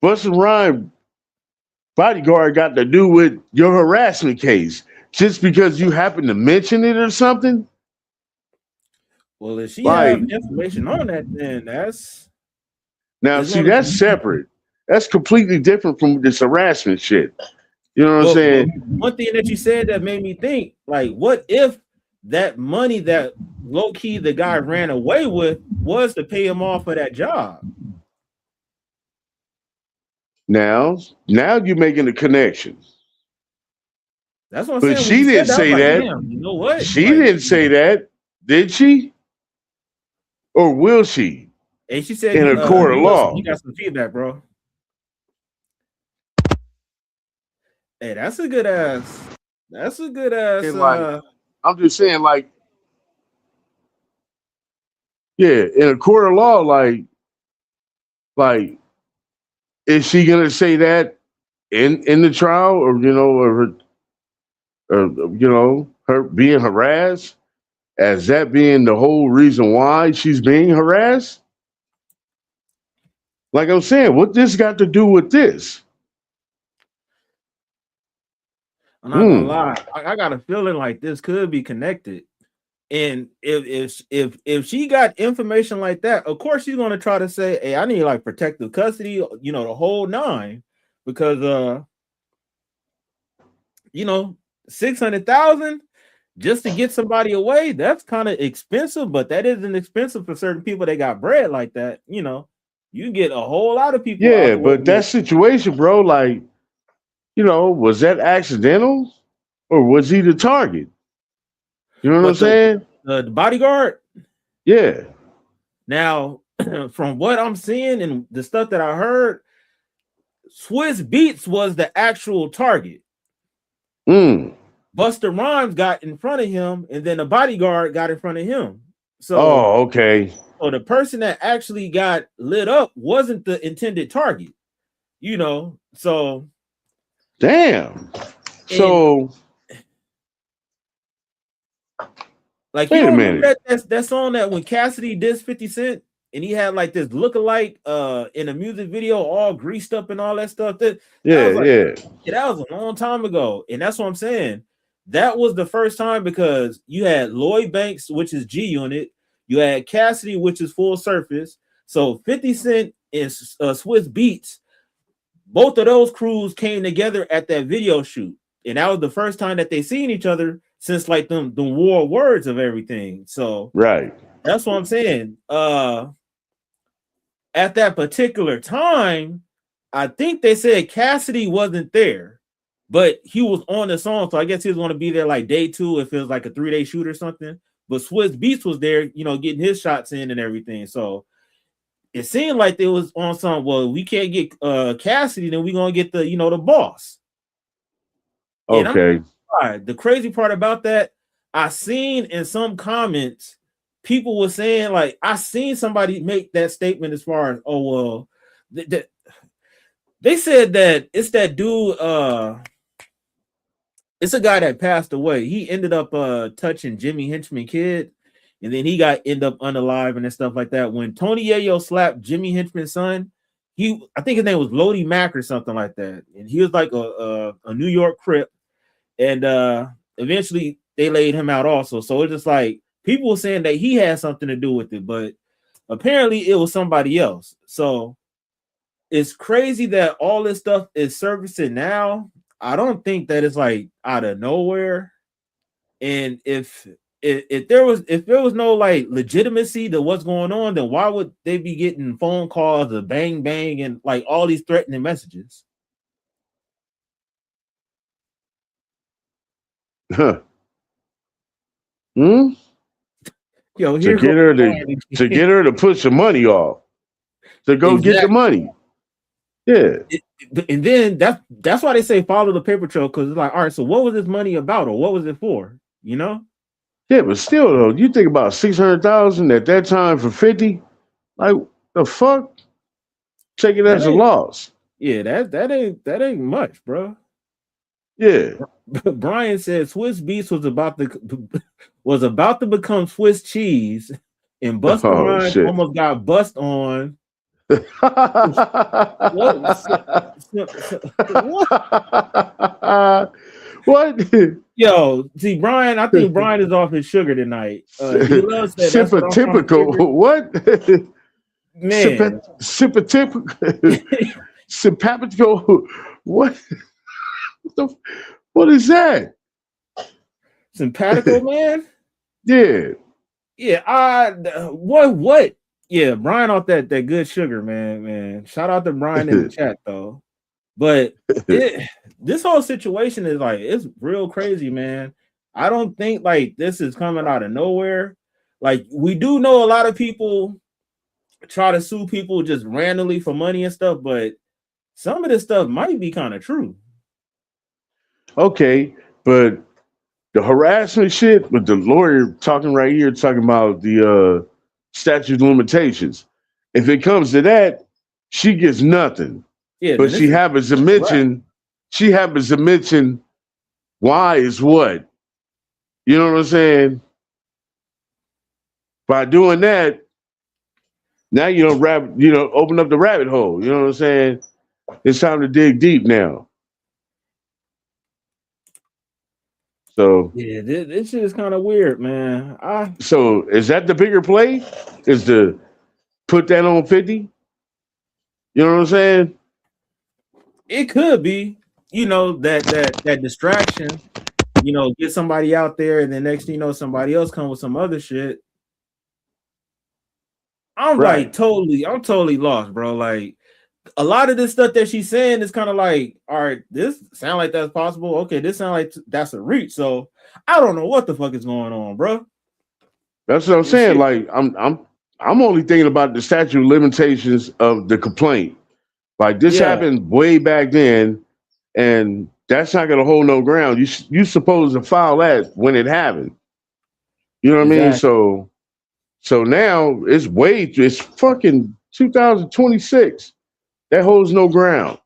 Busta Rhymes bodyguard got to do with your harassment case? Just because you happen to mention it or something? Well, if she have information on that, then that's separate. That's completely different from this harassment shit. You know what I'm saying? One thing that you said that made me think, like, what if that money that low-key the guy ran away with was to pay him off for that job? Now you're making the connection. That's what I'm saying. But she didn't say that. You know what? She didn't say that, did she? Or will she? And she said in a court of law. You got some feedback, bro. Hey, that's a good ass. I'm just saying, like, yeah, in a court of law, like, is she gonna say that in the trial, or her being harassed as that being the whole reason why she's being harassed? Like I'm saying, what this got to do with this? I'm not gonna lie. I got a feeling like this could be connected. And if she got information like that, of course she's gonna try to say, "Hey, I need like protective custody," the whole nine, because 600,000 just to get somebody away, that's kind of expensive, but that isn't expensive for certain people that got bread like that. You get a whole lot of people. Yeah, but that situation, bro, like, was that accidental or was he the target? You know what I'm saying? The bodyguard? Yeah. Now, from what I'm seeing and the stuff that I heard, Swiss Beats was the actual target. Busta Rhymes got in front of him, and then the bodyguard got in front of him. So, okay. So the person that actually got lit up wasn't the intended target. So damn. So like, you don't remember that song that when Cassidy dissed 50 Cent and he had like this lookalike in a music video all greased up and all that stuff. That was a long time ago. And that's what I'm saying. That was the first time, because you had Lloyd Banks, which is G Unit, you had Cassidy, which is Full Surface. So 50 Cent and Swiss Beats, both of those crews came together at that video shoot. And that was the first time that they seen each other since like the war words of everything. So right. That's what I'm saying. at that particular time, I think they said Cassidy wasn't there, but he was on the song. So I guess he was going to be there like day 2 if it was like a 3-day shoot or something. But Swiss Beats was there, you know, getting his shots in and everything. So it seemed like they was on some, well, we can't get Cassidy, then we're going to get the, you know, the boss. Okay. And the crazy part about that, I seen in some comments, people were saying, like, I seen somebody make that statement as far as, oh, well, they said that it's that dude, it's a guy that passed away. He ended up touching Jimmy Henchman Kid, and then he ended up unalive and stuff like that. When Tony Yayo slapped Jimmy Henchman's son, I think his name was Lodi Mack or something like that, and he was like a New York Crip, and eventually they laid him out also. So it's just like people were saying that he had something to do with it, but apparently it was somebody else. So it's crazy that all this stuff is surfacing now. I don't think that it's like out of nowhere. And if there was no like legitimacy to what's going on, then why would they be getting phone calls of bang bang and like all these threatening messages? Huh. Yo, to get her to put some money off, to go get the money. Yeah. And then that's why they say follow the paper trail, because it's like, all right, so what was this money about, or what was it for? You know? Yeah, but still though, you think about 600,000 at that time for 50, like the fuck? Take it as a loss. Yeah, that ain't much, bro. Yeah. Brian said Swiss Beats was about to become Swiss cheese, and Busta Rhymes almost got bust on. What? Yo, see, Brian, I think Brian is off his sugar tonight. He loves that. Sympatypical. What? Man. Sympatypical. What? What is that? Simpatico, man? Yeah. Yeah. What? Yeah, Brian off that good sugar, man. Shout out to Brian in the chat though. But this whole situation is like, it's real crazy, man. I don't think like this is coming out of nowhere. Like, we do know a lot of people try to sue people just randomly for money and stuff, but some of this stuff might be kind of true. Okay, but the harassment shit with the lawyer talking right here, talking about the statute of limitations. If it comes to that, she gets nothing. Yeah, but she happens to mention why is what. You know what I'm saying? By doing that, now you don't open up the rabbit hole. You know what I'm saying? It's time to dig deep now. So yeah, this shit is kind of weird, man. So is that the bigger play? Is to put that on 50? You know what I'm saying? It could be, you know, that distraction, you know, get somebody out there, and then next thing you know, somebody else come with some other shit. I'm totally lost, bro. Like, a lot of this stuff that she's saying is kind of like, all right, this sound like that's possible. Okay, this sound like that's a reach. So I don't know what the fuck is going on, bro. That's what I'm saying. Shit. Like, I'm only thinking about the statute of limitations of the complaint. Like, this happened way back then, and that's not gonna hold no ground. You supposed to file that when it happened. You know what I mean? So now it's fucking 2026. That holds no ground.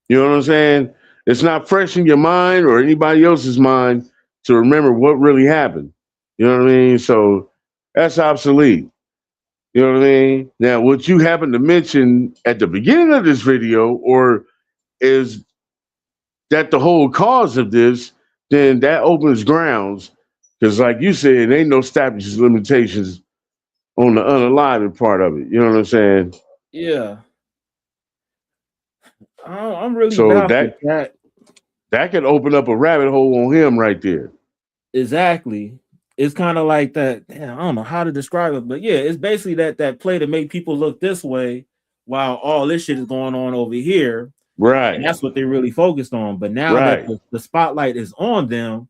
You know what I'm saying? It's not fresh in your mind or anybody else's mind to remember what really happened. You know what I mean? So that's obsolete. You know what I mean? Now, what you happen to mention at the beginning of this video, or is that the whole cause of this, then that opens grounds. Because like you said, ain't no statute of limitations on the unaliving part of it. You know what I'm saying? Yeah. I'm really so that could open up a rabbit hole on him right there. Exactly. it's kind of like that. Damn, I don't know how to describe it, but yeah, it's basically that play to make people look this way while all this shit is going on over here. And Right. that's what they really focused on. But now that Right. the spotlight is on them,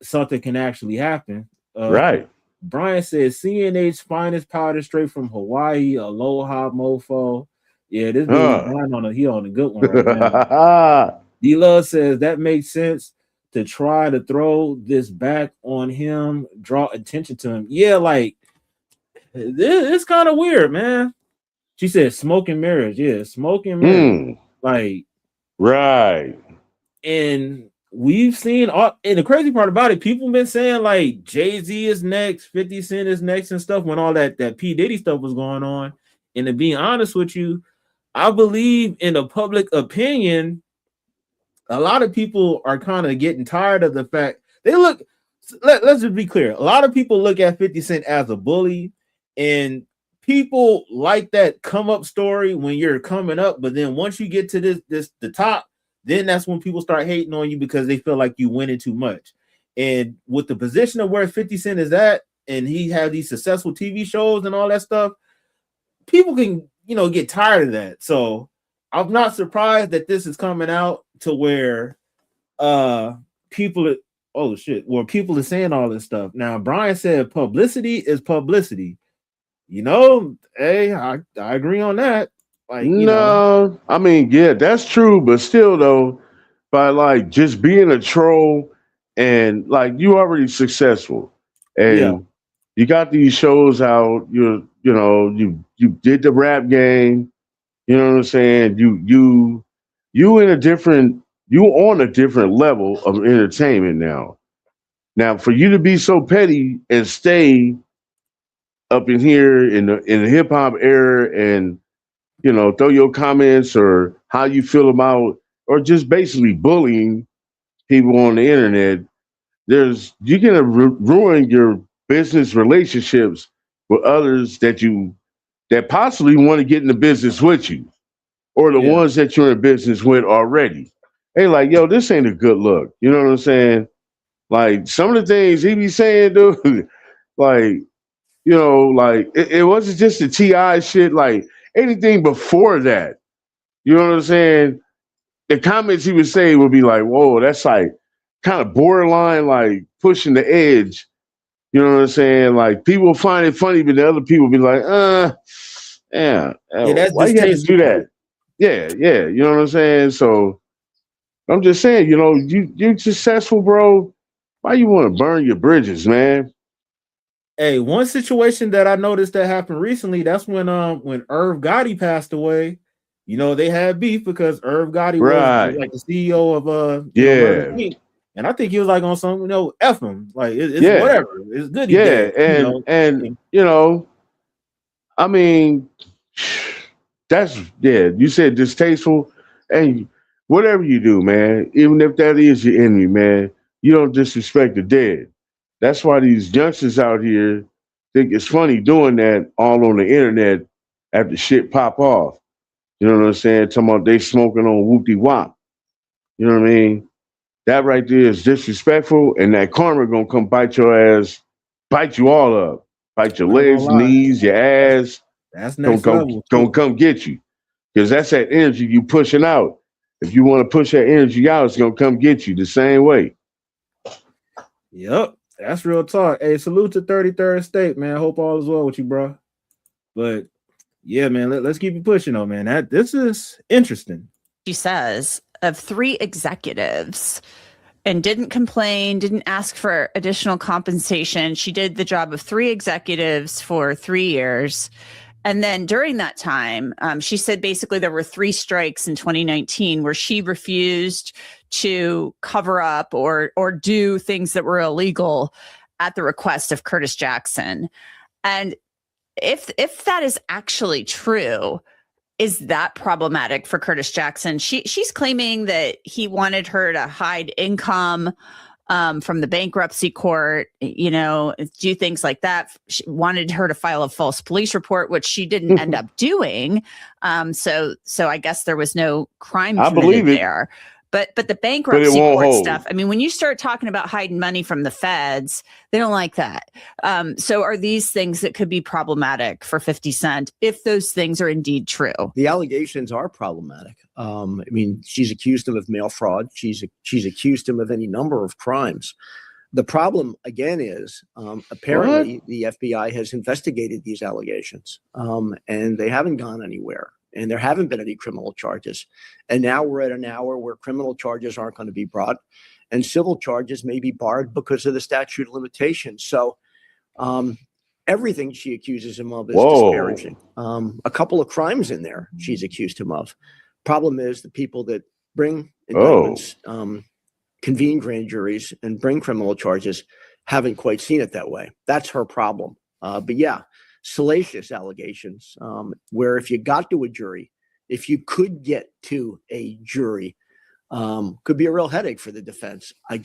something can actually happen. Right. Brian says CNH finest powder straight from Hawaii, aloha mofo. Yeah, this dude Brian he on a good one right now. D-Love says that makes sense to try to throw this back on him, draw attention to him. Yeah, like it's kind of weird, man. She said smoking mirrors. Yeah, smoking mirrors. Like, right. And we've seen and the crazy part about it, people have been saying like Jay-Z is next, 50 Cent is next, and stuff when all that P. Diddy stuff was going on. And to be honest with you, I believe in the public opinion, a lot of people are kind of getting tired of the fact let's just be clear. A lot of people look at 50 Cent as a bully, and people like that come up story when you're coming up, but then once you get to the top, then that's when people start hating on you because they feel like you winning too much. And with the position of where 50 Cent is at, and he had these successful TV shows and all that stuff, people can, get tired of that. So I'm not surprised that this is coming out to where people are saying all this stuff. Now, Brian said publicity is publicity. Hey, I agree on that. Like, I mean, yeah, that's true, but still though, by like just being a troll and like you already successful and you got these shows out, you did the rap game, you know what I'm saying? You on a different level of entertainment now. Now, for you to be so petty and stay up in here in the hip hop era and throw your comments or how you feel about, or just basically bullying people on the internet, you're gonna ruin your business relationships with others that possibly want to get into business with you, or the ones that you're in business with already. Hey, like, yo, this ain't a good look. You know what I'm saying? Like some of the things he be saying, dude, like, like it wasn't just the T.I. shit, like anything before that. You know what I'm saying? The comments he would say would be like, whoa, that's like kind of borderline, like pushing the edge. You know what I'm saying? Like people find it funny, but the other people be like, that's why you have to do that? Yeah, you know what I'm saying? So I'm just saying, you're successful, bro. Why you want to burn your bridges, man? Hey, one situation that I noticed that happened recently, that's when Irv Gotti passed away. They had beef because Irv Gotti was like the CEO of Murder Inc. And I think he was like on some, F him. Like it's whatever. It's good he did. And I mean, that's you said distasteful, and whatever you do, man, even if that is your enemy, man, you don't disrespect the dead. That's why these youngsters out here think it's funny doing that all on the internet after shit pop off. You know what I'm saying? Talking about they smoking on whoopty wop. You know what I mean? That right there is disrespectful, and that karma gonna come bite your ass, bite you all up, bite your legs, knees, your ass. That's next level. Gonna come get you, because that's that energy you pushing out. If you want to push that energy out, it's gonna come get you the same way. Yep. That's real talk. Hey, salute to 33rd State, man. Hope all is well with you, bro. But yeah, man, let's keep it pushing, though, man. This is interesting. She says of 3 executives and didn't complain, didn't ask for additional compensation. She did the job of 3 executives for 3 years. And then during that time, she said basically there were 3 strikes in 2019 where she refused to cover up or do things that were illegal at the request of Curtis Jackson. And if that is actually true, is that problematic for Curtis Jackson? She's claiming that he wanted her to hide income from the bankruptcy court, do things like that. She wanted her to file a false police report, which she didn't end up doing. So I guess there was no crime committed there. But the But bankruptcy it won't court hold. stuff, I mean, when you start talking about hiding money from the feds, they don't like that. So are these things that could be problematic for 50 Cent if those things are indeed true? The allegations are problematic. I mean, she's accused him of mail fraud. She's accused him of any number of crimes. The problem, again, is apparently the FBI has investigated these allegations, and they haven't gone anywhere. And there haven't been any criminal charges. And now we're at an hour where criminal charges aren't going to be brought, and civil charges may be barred because of the statute of limitations. So everything she accuses him of is disparaging. A couple of crimes in there she's accused him of. Problem is the people that bring indictments, convene grand juries, and bring criminal charges haven't quite seen it that way. That's her problem. But yeah, salacious allegations where if you got to a jury, if you could get to a jury, could be a real headache for the defense. I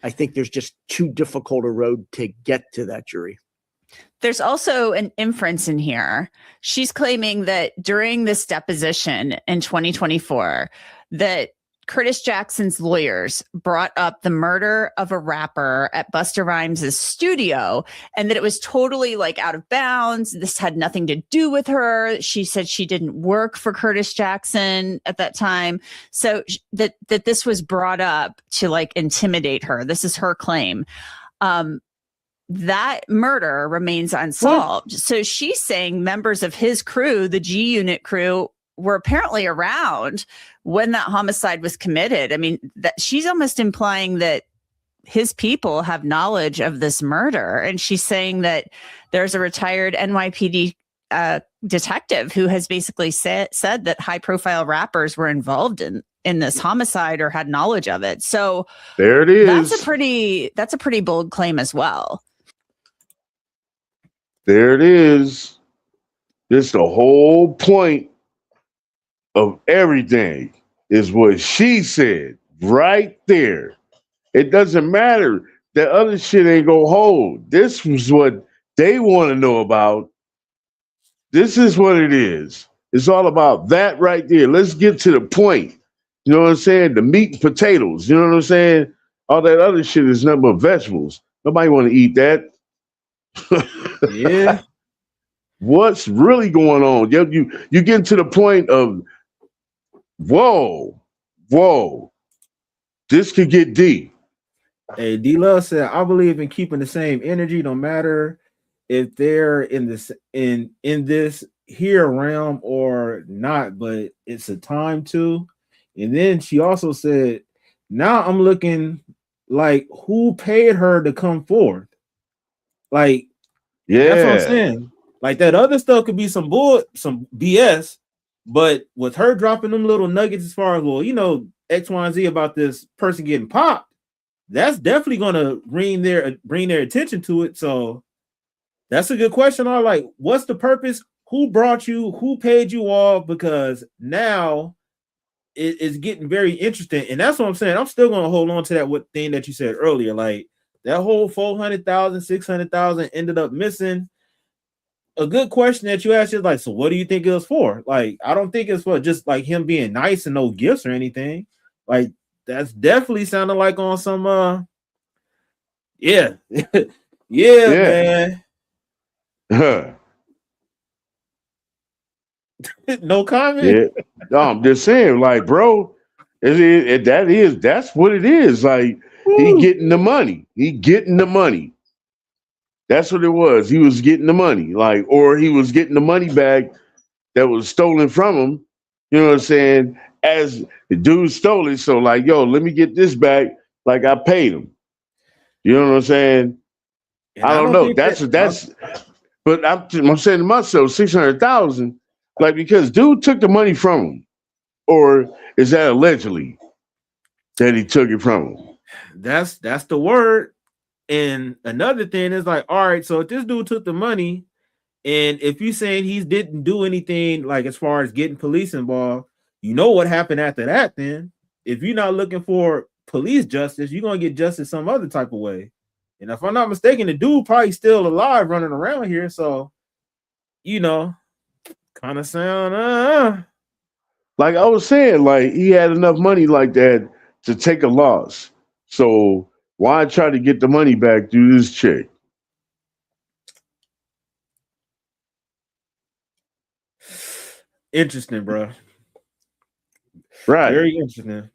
think there's just too difficult a road to get to that jury. There's also an inference in here. She's claiming that during this deposition in 2024, that Curtis Jackson's lawyers brought up the murder of a rapper at Busta Rhymes' studio, and that it was totally like out of bounds. This had nothing to do with her. She said she didn't work for Curtis Jackson at that time. So that this was brought up to like intimidate her. This is her claim. That murder remains unsolved. So she's saying members of his crew, the G Unit crew, were apparently around when that homicide was committed. I mean, that she's almost implying that his people have knowledge of this murder. And she's saying that there's a retired NYPD detective who has basically said that high profile rappers were involved in this homicide or had knowledge of it. So there it is. That's a pretty bold claim as well. There it is. This the whole point of everything is what she said right there. It doesn't matter. The other shit ain't gonna hold. This was what they want to know about. This is what it is. It's all about that right there. Let's get to the point. You know what I'm saying? The meat and potatoes. You know what I'm saying? All that other shit is nothing but vegetables. Nobody want to eat that. Yeah. What's really going on? You get to the point of whoa, this could get deep. Hey, D-Love said, I believe in keeping the same energy, no matter if they're in this here realm or not, but it's a time to. And then she also said, now I'm looking like who paid her to come forth. Like, yeah, that's what I'm saying. Like that other stuff could be some BS, but with her dropping them little nuggets as far as, well, you know, X, Y, and Z about this person getting popped, that's definitely gonna bring their attention to it. So that's a good question. All like, what's the purpose? Who brought you? Who paid you off? Because now it's getting very interesting, and that's what I'm saying. I'm still gonna hold on to that thing that you said earlier. Like that whole 400,000, 600,000 ended up missing. A good question that you asked is like, so what do you think it was for? Like, I don't think it's for just like him being nice and no gifts or anything. Like, that's definitely sounding like on some yeah. Man. No comment. Yeah. No, I'm just saying, like, bro, that's what it is. Like, he getting the money. That's what it was. He was getting the money, like, or he was getting the money back that was stolen from him. You know what I'm saying? As the dude stole it, so like, yo, let me get this back, like I paid him. You know what I'm saying? And I don't know. But I'm saying to myself, 600,000, like, because dude took the money from him, or is that allegedly that he took it from him? That's the word. And another thing is like, all right, so if this dude took the money, and if you're saying he didn't do anything like as far as getting police involved, you know what happened after that. Then if you're not looking for police justice, you're gonna get justice some other type of way. And if I'm not mistaken, the dude probably still alive running around here. So, you know, kind of sound Like I was saying, like he had enough money like that to take a loss. So why try to get the money back through this chick? Interesting, bro. Right. Very interesting.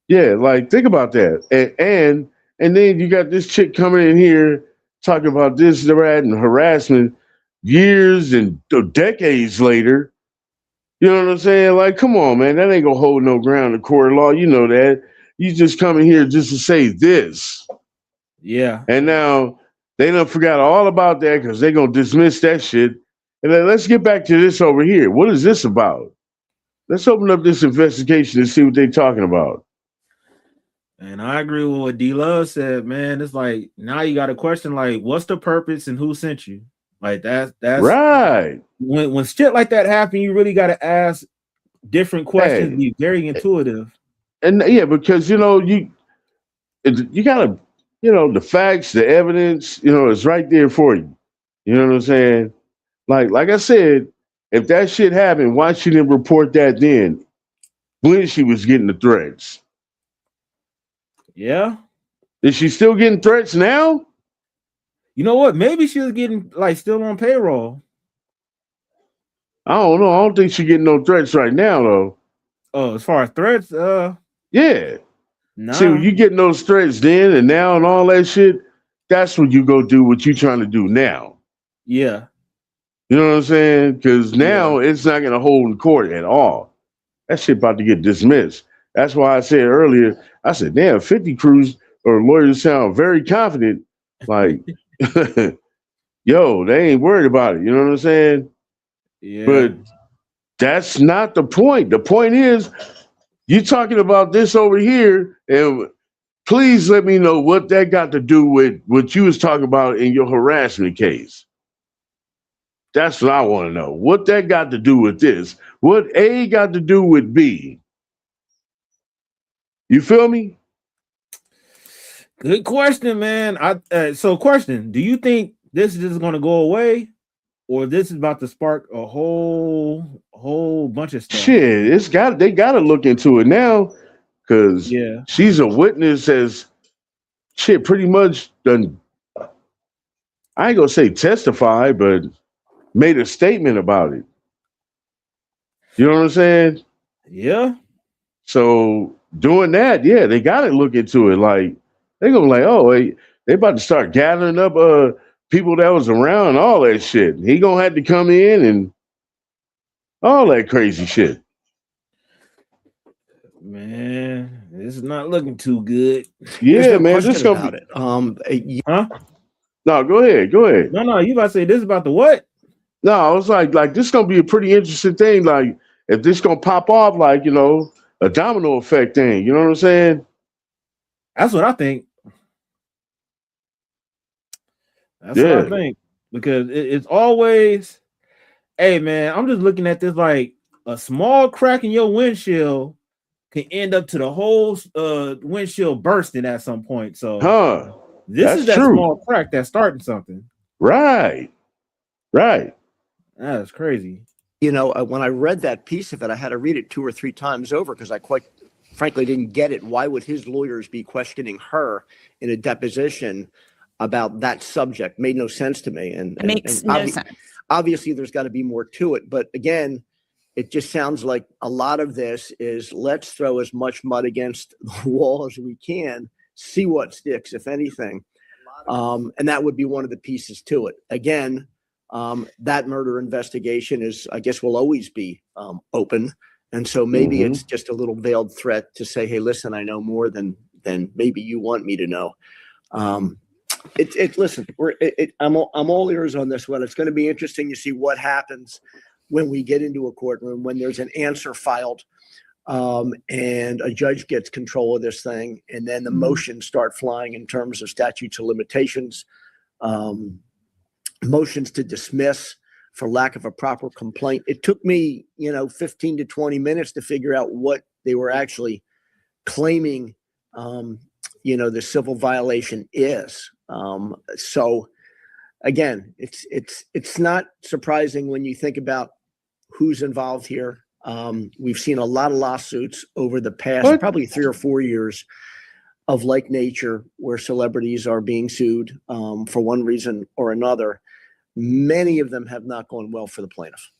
Yeah, like think about that. And then you got this chick coming in here talking about this, that, and harassment years and decades later. You know what I'm saying? Like, come on, man. That ain't gonna hold no ground in court of law. You know that. You just coming here just to say this. Yeah. And now they done forgot all about that because they're gonna dismiss that shit. And then let's get back to this over here. What is this about? Let's open up this investigation and see what they're talking about. And I agree with what D Love said, man. It's like now you got a question like, what's the purpose and who sent you? Like that's Right. when shit like that happen, you really got to ask different questions, Hey. be very intuitive. And yeah, because you gotta, the facts, the evidence, it's right there for you. You know what I'm saying? Like I said, if that shit happened, why she didn't report that then? When she was getting the threats. Yeah. Is she still getting threats now? You know what? Maybe she was getting like still on payroll. I don't know. I don't think she's getting no threats right now though. Oh, as far as threats, Yeah. See, when nah. you getting those threats then and now and all that shit, that's when you go do what you trying to do now. Yeah. You know what I'm saying? Because now Yeah. it's not going to hold in court at all. That shit about to get dismissed. That's why I said earlier, I said, damn, 50 crews or lawyers sound very confident. Like, yo, they ain't worried about it. You know what I'm saying? Yeah. But that's not the point. The point is, you talking about this over here, and please let me know what that got to do with what you was talking about in your harassment case. That's what I want to know. What that got to do with this? What A got to do with B? You feel me? Good question, man. So question, do you think this is just going to go away or this is about to spark a whole bunch of stuff? Shit, they gotta look into it now because Yeah. she's a witness as shit pretty much done. I ain't gonna say testify, but made a statement about it. You know what I'm saying? Yeah. So doing that, yeah, they gotta look into it. Like they gonna be like, oh, they about to start gathering up people that was around and all that shit. He gonna have to come in and all that crazy shit. Man, this is not looking too good. There's Yeah, no man, this question gonna about be. it. Huh? No, go ahead, go ahead. No, you about to say this about the what? No, I was like this gonna be a pretty interesting thing. Like if this gonna pop off, like a domino effect thing. You know what I'm saying? That's what I think. That's what I Yeah. think. Because it's always, hey man, I'm just looking at this like a small crack in your windshield can end up to the whole windshield bursting at some point. So Huh. this That's is that true. small crack that's starting something. Right. Right. That's crazy. When I read that piece of it, I had to read it 2 or 3 times over because I quite frankly didn't get it. Why would his lawyers be questioning her in a deposition about that subject? Made no sense to me. It makes no sense. Obviously, there's got to be more to it. But again, it just sounds like a lot of this is let's throw as much mud against the wall as we can, see what sticks, if anything. And that would be one of the pieces to it. Again, that murder investigation I guess will always be open. And so maybe it's just a little veiled threat to say, hey, listen, I know more than maybe you want me to know. Listen, I'm all ears on this one. It's going to be interesting to see what happens when we get into a courtroom, when there's an answer filed and a judge gets control of this thing. And then the motions start flying in terms of statutes of limitations, motions to dismiss for lack of a proper complaint. It took me, 15 to 20 minutes to figure out what they were actually claiming, the civil violation is. So again, it's not surprising when you think about who's involved here. We've seen a lot of lawsuits over the past probably 3 or 4 years of like nature where celebrities are being sued for one reason or another. Many of them have not gone well for the plaintiff.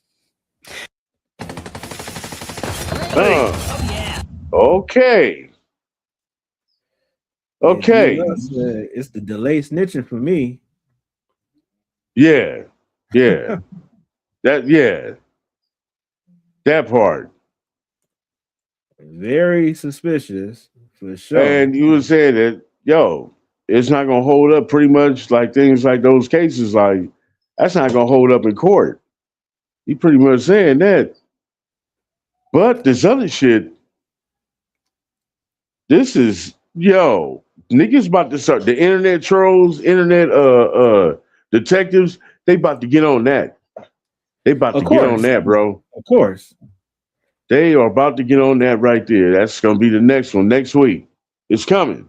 Okay. Okay. It's the delay snitching for me. Yeah. Yeah. That part. Very suspicious for sure. And you were saying that, it's not gonna hold up pretty much like things like those cases, like that's not gonna hold up in court. You pretty much saying that. But this other shit, this is niggas about to start the internet trolls, internet detectives, they about to get on that. They about to get on that, bro. Of course. They are about to get on that right there. That's gonna be the next one next week. It's coming.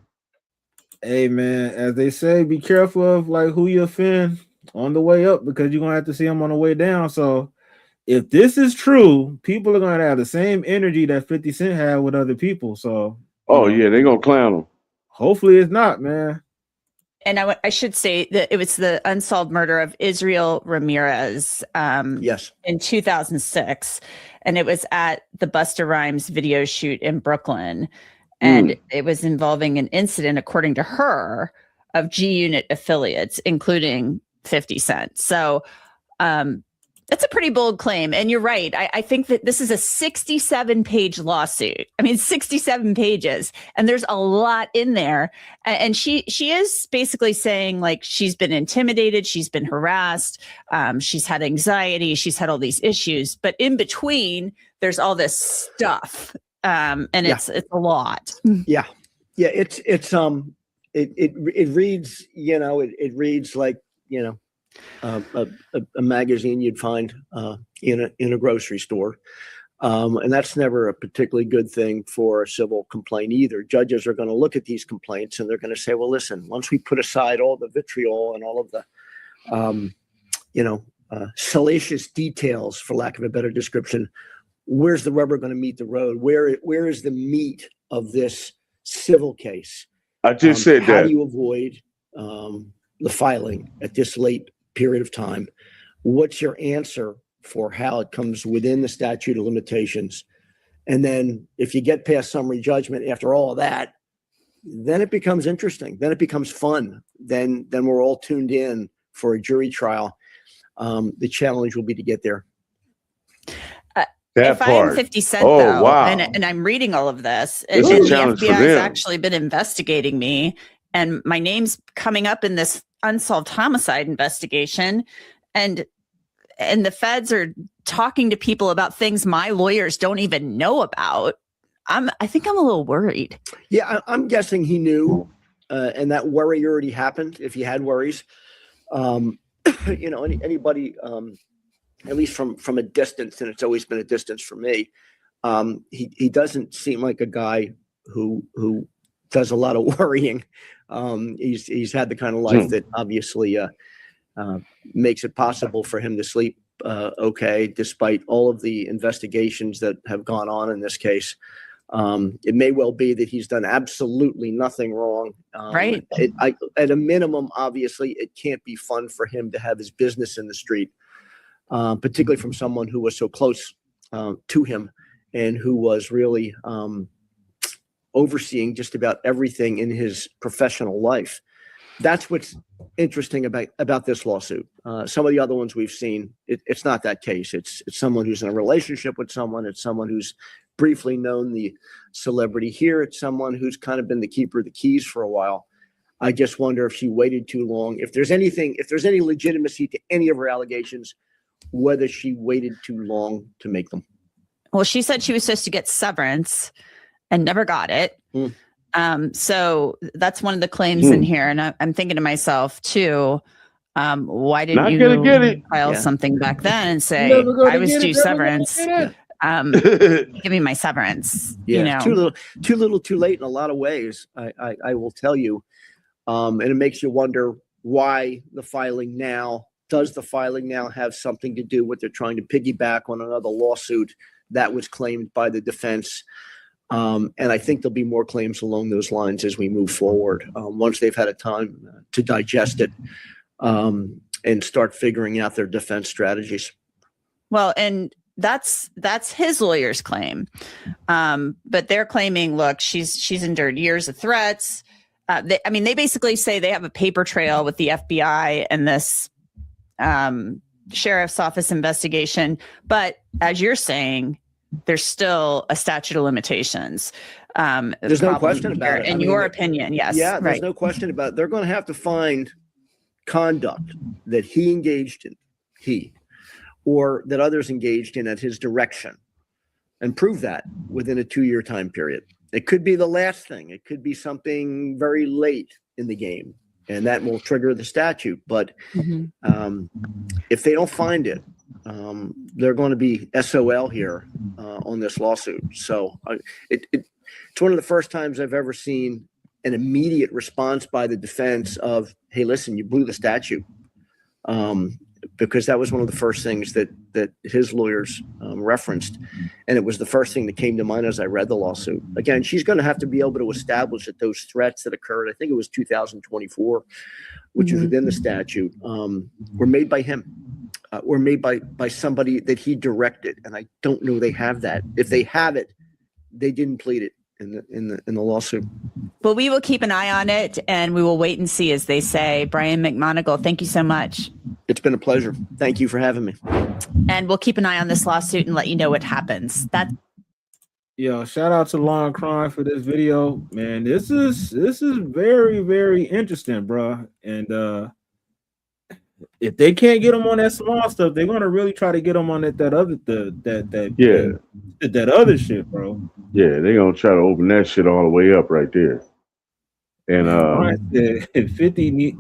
Hey man, as they say, be careful of like who you offend on the way up because you're gonna have to see them on the way down. So if this is true, people are gonna have the same energy that 50 Cent had with other people. So yeah, they're gonna clown him. Hopefully it's not, man. And I should say that it was the unsolved murder of Israel Ramirez in 2006. And it was at the Busta Rhymes video shoot in Brooklyn. And it was involving an incident, according to her, of G-Unit affiliates, including 50 Cent. So that's a pretty bold claim. And you're right. I think that this is a 67-page lawsuit. I mean, 67 pages. And there's a lot in there. And she is basically saying, like, she's been intimidated. She's been harassed. She's had anxiety. She's had all these issues. But in between, there's all this stuff. And it's a lot. Yeah. It reads, it reads like, a magazine you'd find in a grocery store. And that's never a particularly good thing for a civil complaint either. Judges are going to look at these complaints and they're going to say, well, listen, once we put aside all the vitriol and all of the, salacious details, for lack of a better description, where's the rubber going to meet the road? Where is the meat of this civil case? I just said how that. How do you avoid the filing at this late period of time? What's your answer for how it comes within the statute of limitations? And then if you get past summary judgment after all of that, then it becomes interesting. Then it becomes fun. Then we're all tuned in for a jury trial. The challenge will be to get there. If I'm 50 Cent, though, and I'm reading all of this, and the FBI has actually been investigating me, and my name's coming up in this unsolved homicide investigation, and the feds are talking to people about things my lawyers don't even know about, I think I'm a little worried. Yeah, I'm guessing he knew, and that worry already happened, if he had worries. Anybody, at least from a distance, and it's always been a distance for me, he doesn't seem like a guy who does a lot of worrying. He's had the kind of life that obviously makes it possible for him to sleep okay, despite all of the investigations that have gone on in this case. It may well be that he's done absolutely nothing wrong. Right. At a minimum, obviously, it can't be fun for him to have his business in the street. Particularly from someone who was so close to him and who was really overseeing just about everything in his professional life. That's what's interesting about this lawsuit. Some of the other ones we've seen, it's not that case. It's someone who's in a relationship with someone. It's someone who's briefly known the celebrity. Here, it's someone who's kind of been the keeper of the keys for a while. I just wonder if she waited too long. If there's any legitimacy to any of her allegations, whether she waited too long to make them. Well, she said she was supposed to get severance and never got it. So that's one of the claims in here. And I'm thinking to myself too, why didn't you file something back then and say, I was due severance? Give me my severance. Yeah, too little, too late in a lot of ways. I will tell you. And it makes you wonder why the filing now. Does the filing now have something to do with they're trying to piggyback on another lawsuit That was claimed by the defense. And I think there'll be more claims along those lines as we move forward, once they've had a time to digest it and start figuring out their defense strategies. Well, and that's his lawyer's claim. But they're claiming, look, she's endured years of threats. They basically say they have a paper trail with the FBI and this sheriff's office investigation. But as you're saying, there's still a statute of limitations. There's no question about it. In your opinion, yes. Yeah, there's no question about it. They're going to have to find conduct that he engaged in, or that others engaged in at his direction, and prove that within a 2-year time period. It could be the last thing. It could be something very late in the game, and that will trigger the statute. But if they don't find it, they're going to be SOL here on this lawsuit. So it's one of the first times I've ever seen an immediate response by the defense of, hey, listen, you blew the statute. Because that was one of the first things that his lawyers referenced. And it was the first thing that came to mind as I read the lawsuit. Again, she's going to have to be able to establish that those threats that occurred, I think it was 2024, which is within the statute, were made by him, were made by somebody that he directed. And I don't know they have that. If they have it, they didn't plead it in the lawsuit. Well, we will keep an eye on it, and we will wait and see, as they say. Brian McMonagle, thank you so much. It's been a pleasure. Thank you for having me. And we'll keep an eye on this lawsuit and let you know what happens. Yo, shout out to Law and Crime for this video, man. This is very, very interesting, bro. And if they can't get them on that small stuff, they're gonna really try to get them on that other shit, bro. Yeah, they're gonna try to open that shit all the way up right there. And 50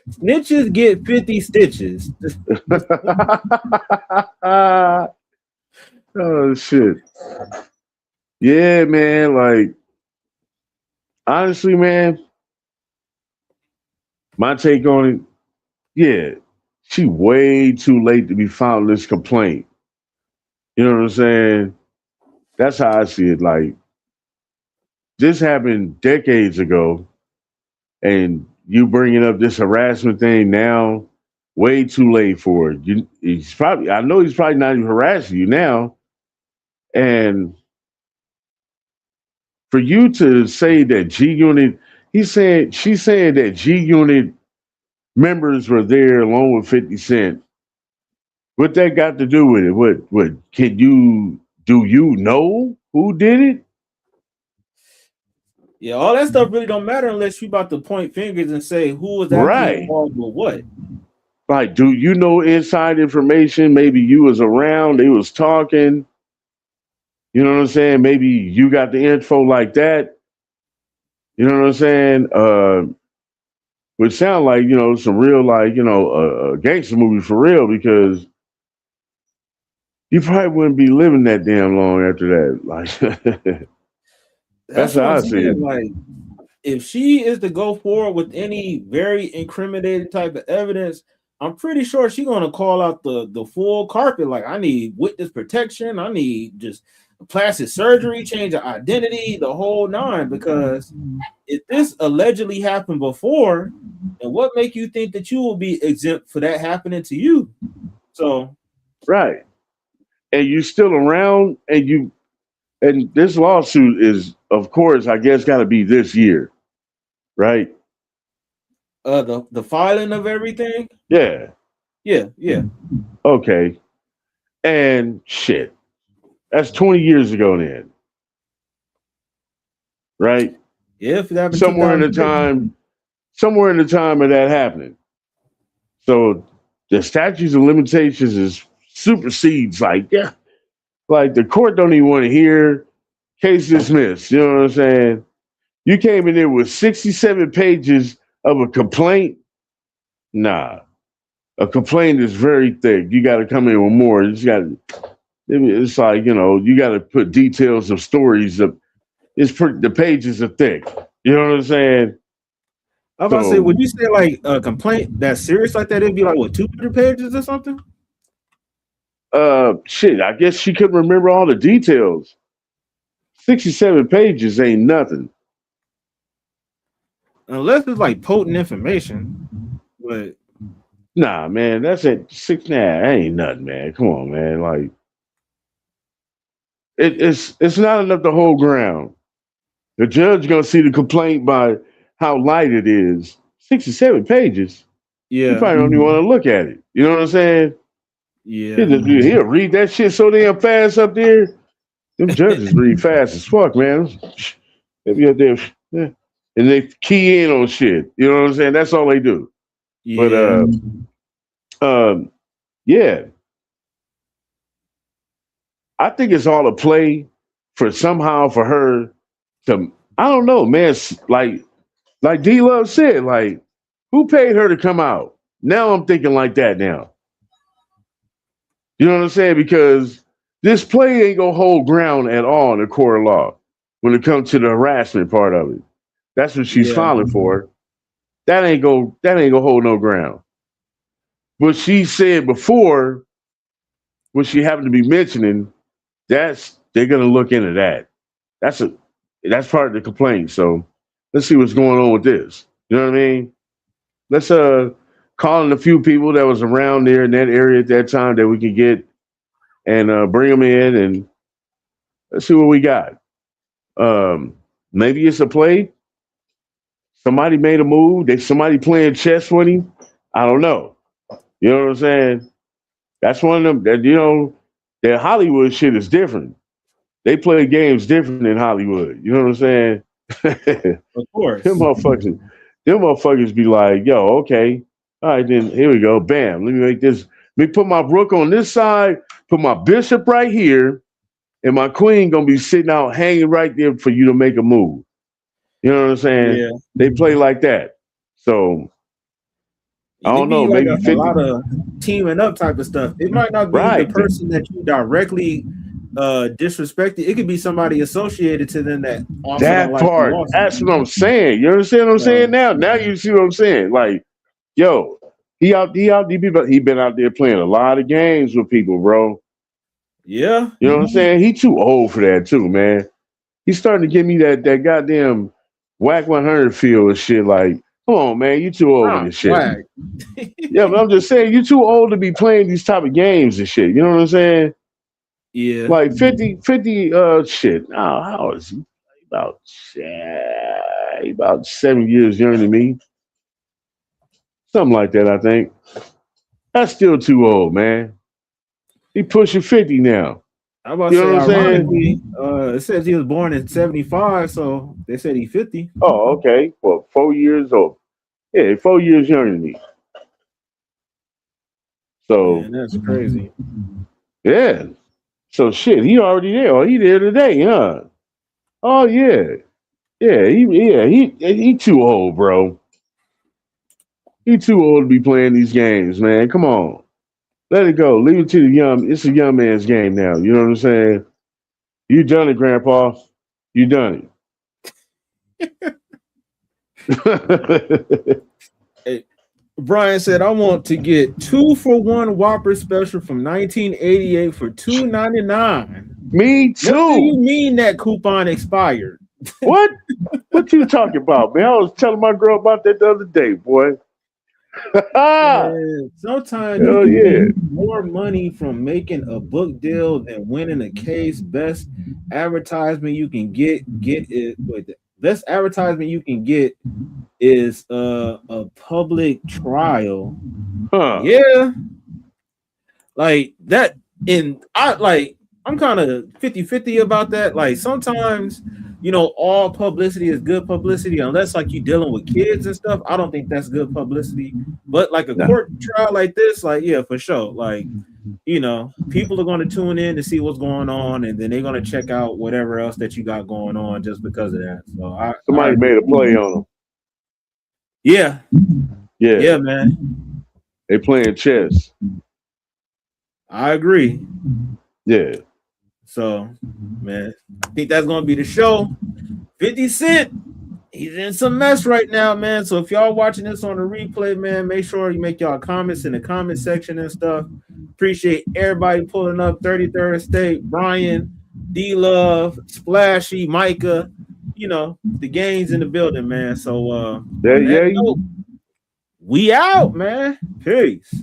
snitches get 50 stitches. Oh shit. Yeah, man. Like, honestly, man, my take on it, yeah, she way too late to be filed this complaint. You know what I'm saying? That's how I see it. Like, this happened decades ago, and you bringing up this harassment thing now, way too late for it. I know he's probably not even harassing you now. And for you to say that G Unit, she's saying that G Unit members were there along with 50 Cent. What that got to do with it? What do you know who did it? Yeah, all that stuff really don't matter unless you about to point fingers and say who was actually involved with what. Like, do you know inside information? Maybe you was around, they was talking. You know what I'm saying? Maybe you got the info like that. You know what I'm saying? Would sound like, some real, like, a gangster movie for real, because you probably wouldn't be living that damn long after that. Like, that's how I see it. Like, if she is to go forward with any very incriminating type of evidence, I'm pretty sure she's gonna call out the full carpet. Like, I need witness protection, I need just plastic surgery, change of identity, the whole nine. Because if this allegedly happened before, then what make you think that you will be exempt for that happening to you? So, right. And you still around, and this lawsuit is, of course, I guess, got to be this year, right? The filing of everything. Yeah. Okay. And shit, that's 20 years ago then, right? Yeah, if that somewhere in the time of that happening. So the statutes of limitations is supersedes, like the court don't even want to hear, case dismissed. You know what I'm saying? You came in there with 67 pages of a complaint. Nah, a complaint is very thick. You got to come in with more. It's like, you got to put details of stories. The pages are thick. You know what I'm saying? I was about to say, would you say like a complaint that's serious like that, it'd be like, what, 200 pages or something? Shit, I guess she couldn't remember all the details. 67 pages ain't nothing. Unless it's like potent information. But Nah, man, that's at 6. Nah, that ain't nothing, man. Come on, man. Like it's not enough to hold ground. The judge gonna see the complaint by how light it is. 67 pages. You yeah, probably don't even want to look at it. You know what I'm saying? yeah. He'll read that shit so damn fast up there. Them judges read fast as fuck, man. They be up there, yeah. And they key in on shit. You know what I'm saying? That's all they do. Yeah. But yeah, I think it's all a play for her to. I don't know, man. Like D Love said, like who paid her to come out? Now I'm thinking like that now. You know what I'm saying? Because this play ain't gonna hold ground at all in the court of law when it comes to the harassment part of it. That's what she's filing for. That ain't gonna hold no ground. What she said before, what she happened to be mentioning, they're gonna look into that. That's part of the complaint. So let's see what's going on with this. You know what I mean? Let's call in a few people that was around there in that area at that time that we can get and bring them in and let's see what we got. Maybe it's a play. Somebody made a move. Somebody playing chess with him. I don't know. You know what I'm saying? That's one of them that that Hollywood shit is different. They play games different in Hollywood. You know what I'm saying? Of course. Them motherfuckers be like, yo, okay. All right, then here we go. Bam. Let me make this. Let me put my rook on this side, put my bishop right here, and my queen gonna be sitting out hanging right there for you to make a move. You know what I'm saying? Yeah. They play like that. So I don't know, like maybe 50. a lot of teaming up type of stuff. It might not be the person that you directly disrespected. It could be somebody associated to them that also that part. Like that's what I'm saying. You understand what I'm saying now? Now you see what I'm saying. Like, yo, he been out there playing a lot of games with people, bro. Yeah. You know what I'm saying? He too old for that too, man. He's starting to give me that goddamn whack 100 feel and shit. Like, come on, man, you too old for this shit. Yeah, but I'm just saying, you too old to be playing these type of games and shit. You know what I'm saying? Yeah. Like 50, shit. Oh, how is he? About 7 years younger than me. Something like that, I think. That's still too old, man. He pushing 50 now. I'm about to say, ironically, it says he was born in 75, so they said he's 50. Oh, okay. Well, 4 years old. Yeah, 4 years younger than me. So man, that's crazy. Yeah. So shit, he already there. Oh, he there today, huh? Oh yeah. Yeah, he too old, bro. He too old to be playing these games, man. Come on. Let it go. Leave it to the young. It's a young man's game now. You know what I'm saying? You done it, Grandpa. You done it. Hey, Brian said, I want to get 2-for-1 Whopper special from 1988 for $2.99. Me too. What do you mean that coupon expired? What? What you talking about, man? I was telling my girl about that the other day, boy. Man, sometimes you can make more money from making a book deal than winning a case. Best advertisement you can get it. The best advertisement you can get is a public trial. Yeah, like that. I'm kind of 50-50 about that. Like sometimes, all publicity is good publicity unless like you're dealing with kids and stuff. I don't think that's good publicity. But like a court trial like this, like, yeah, for sure. Like, people are going to tune in to see what's going on, and then they're going to check out whatever else that you got going on just because of that. So somebody made a play on them. Yeah, yeah, man. They playing chess. I agree. Yeah. So, man, I think that's going to be the show. 50 Cent, he's in some mess right now, man. So if y'all watching this on the replay, man, make sure you make y'all comments in the comment section and stuff. Appreciate everybody pulling up. 33rd State, Brian, D-Love, Splashy, Micah. You know, the gang's in the building, man. So we out, man. Peace.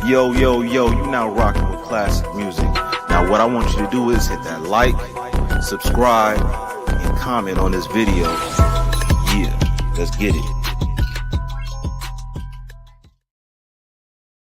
Yo, you now rocking with classic music. Now what I want you to do is hit that like, subscribe, and comment on this video. Yeah, let's get it.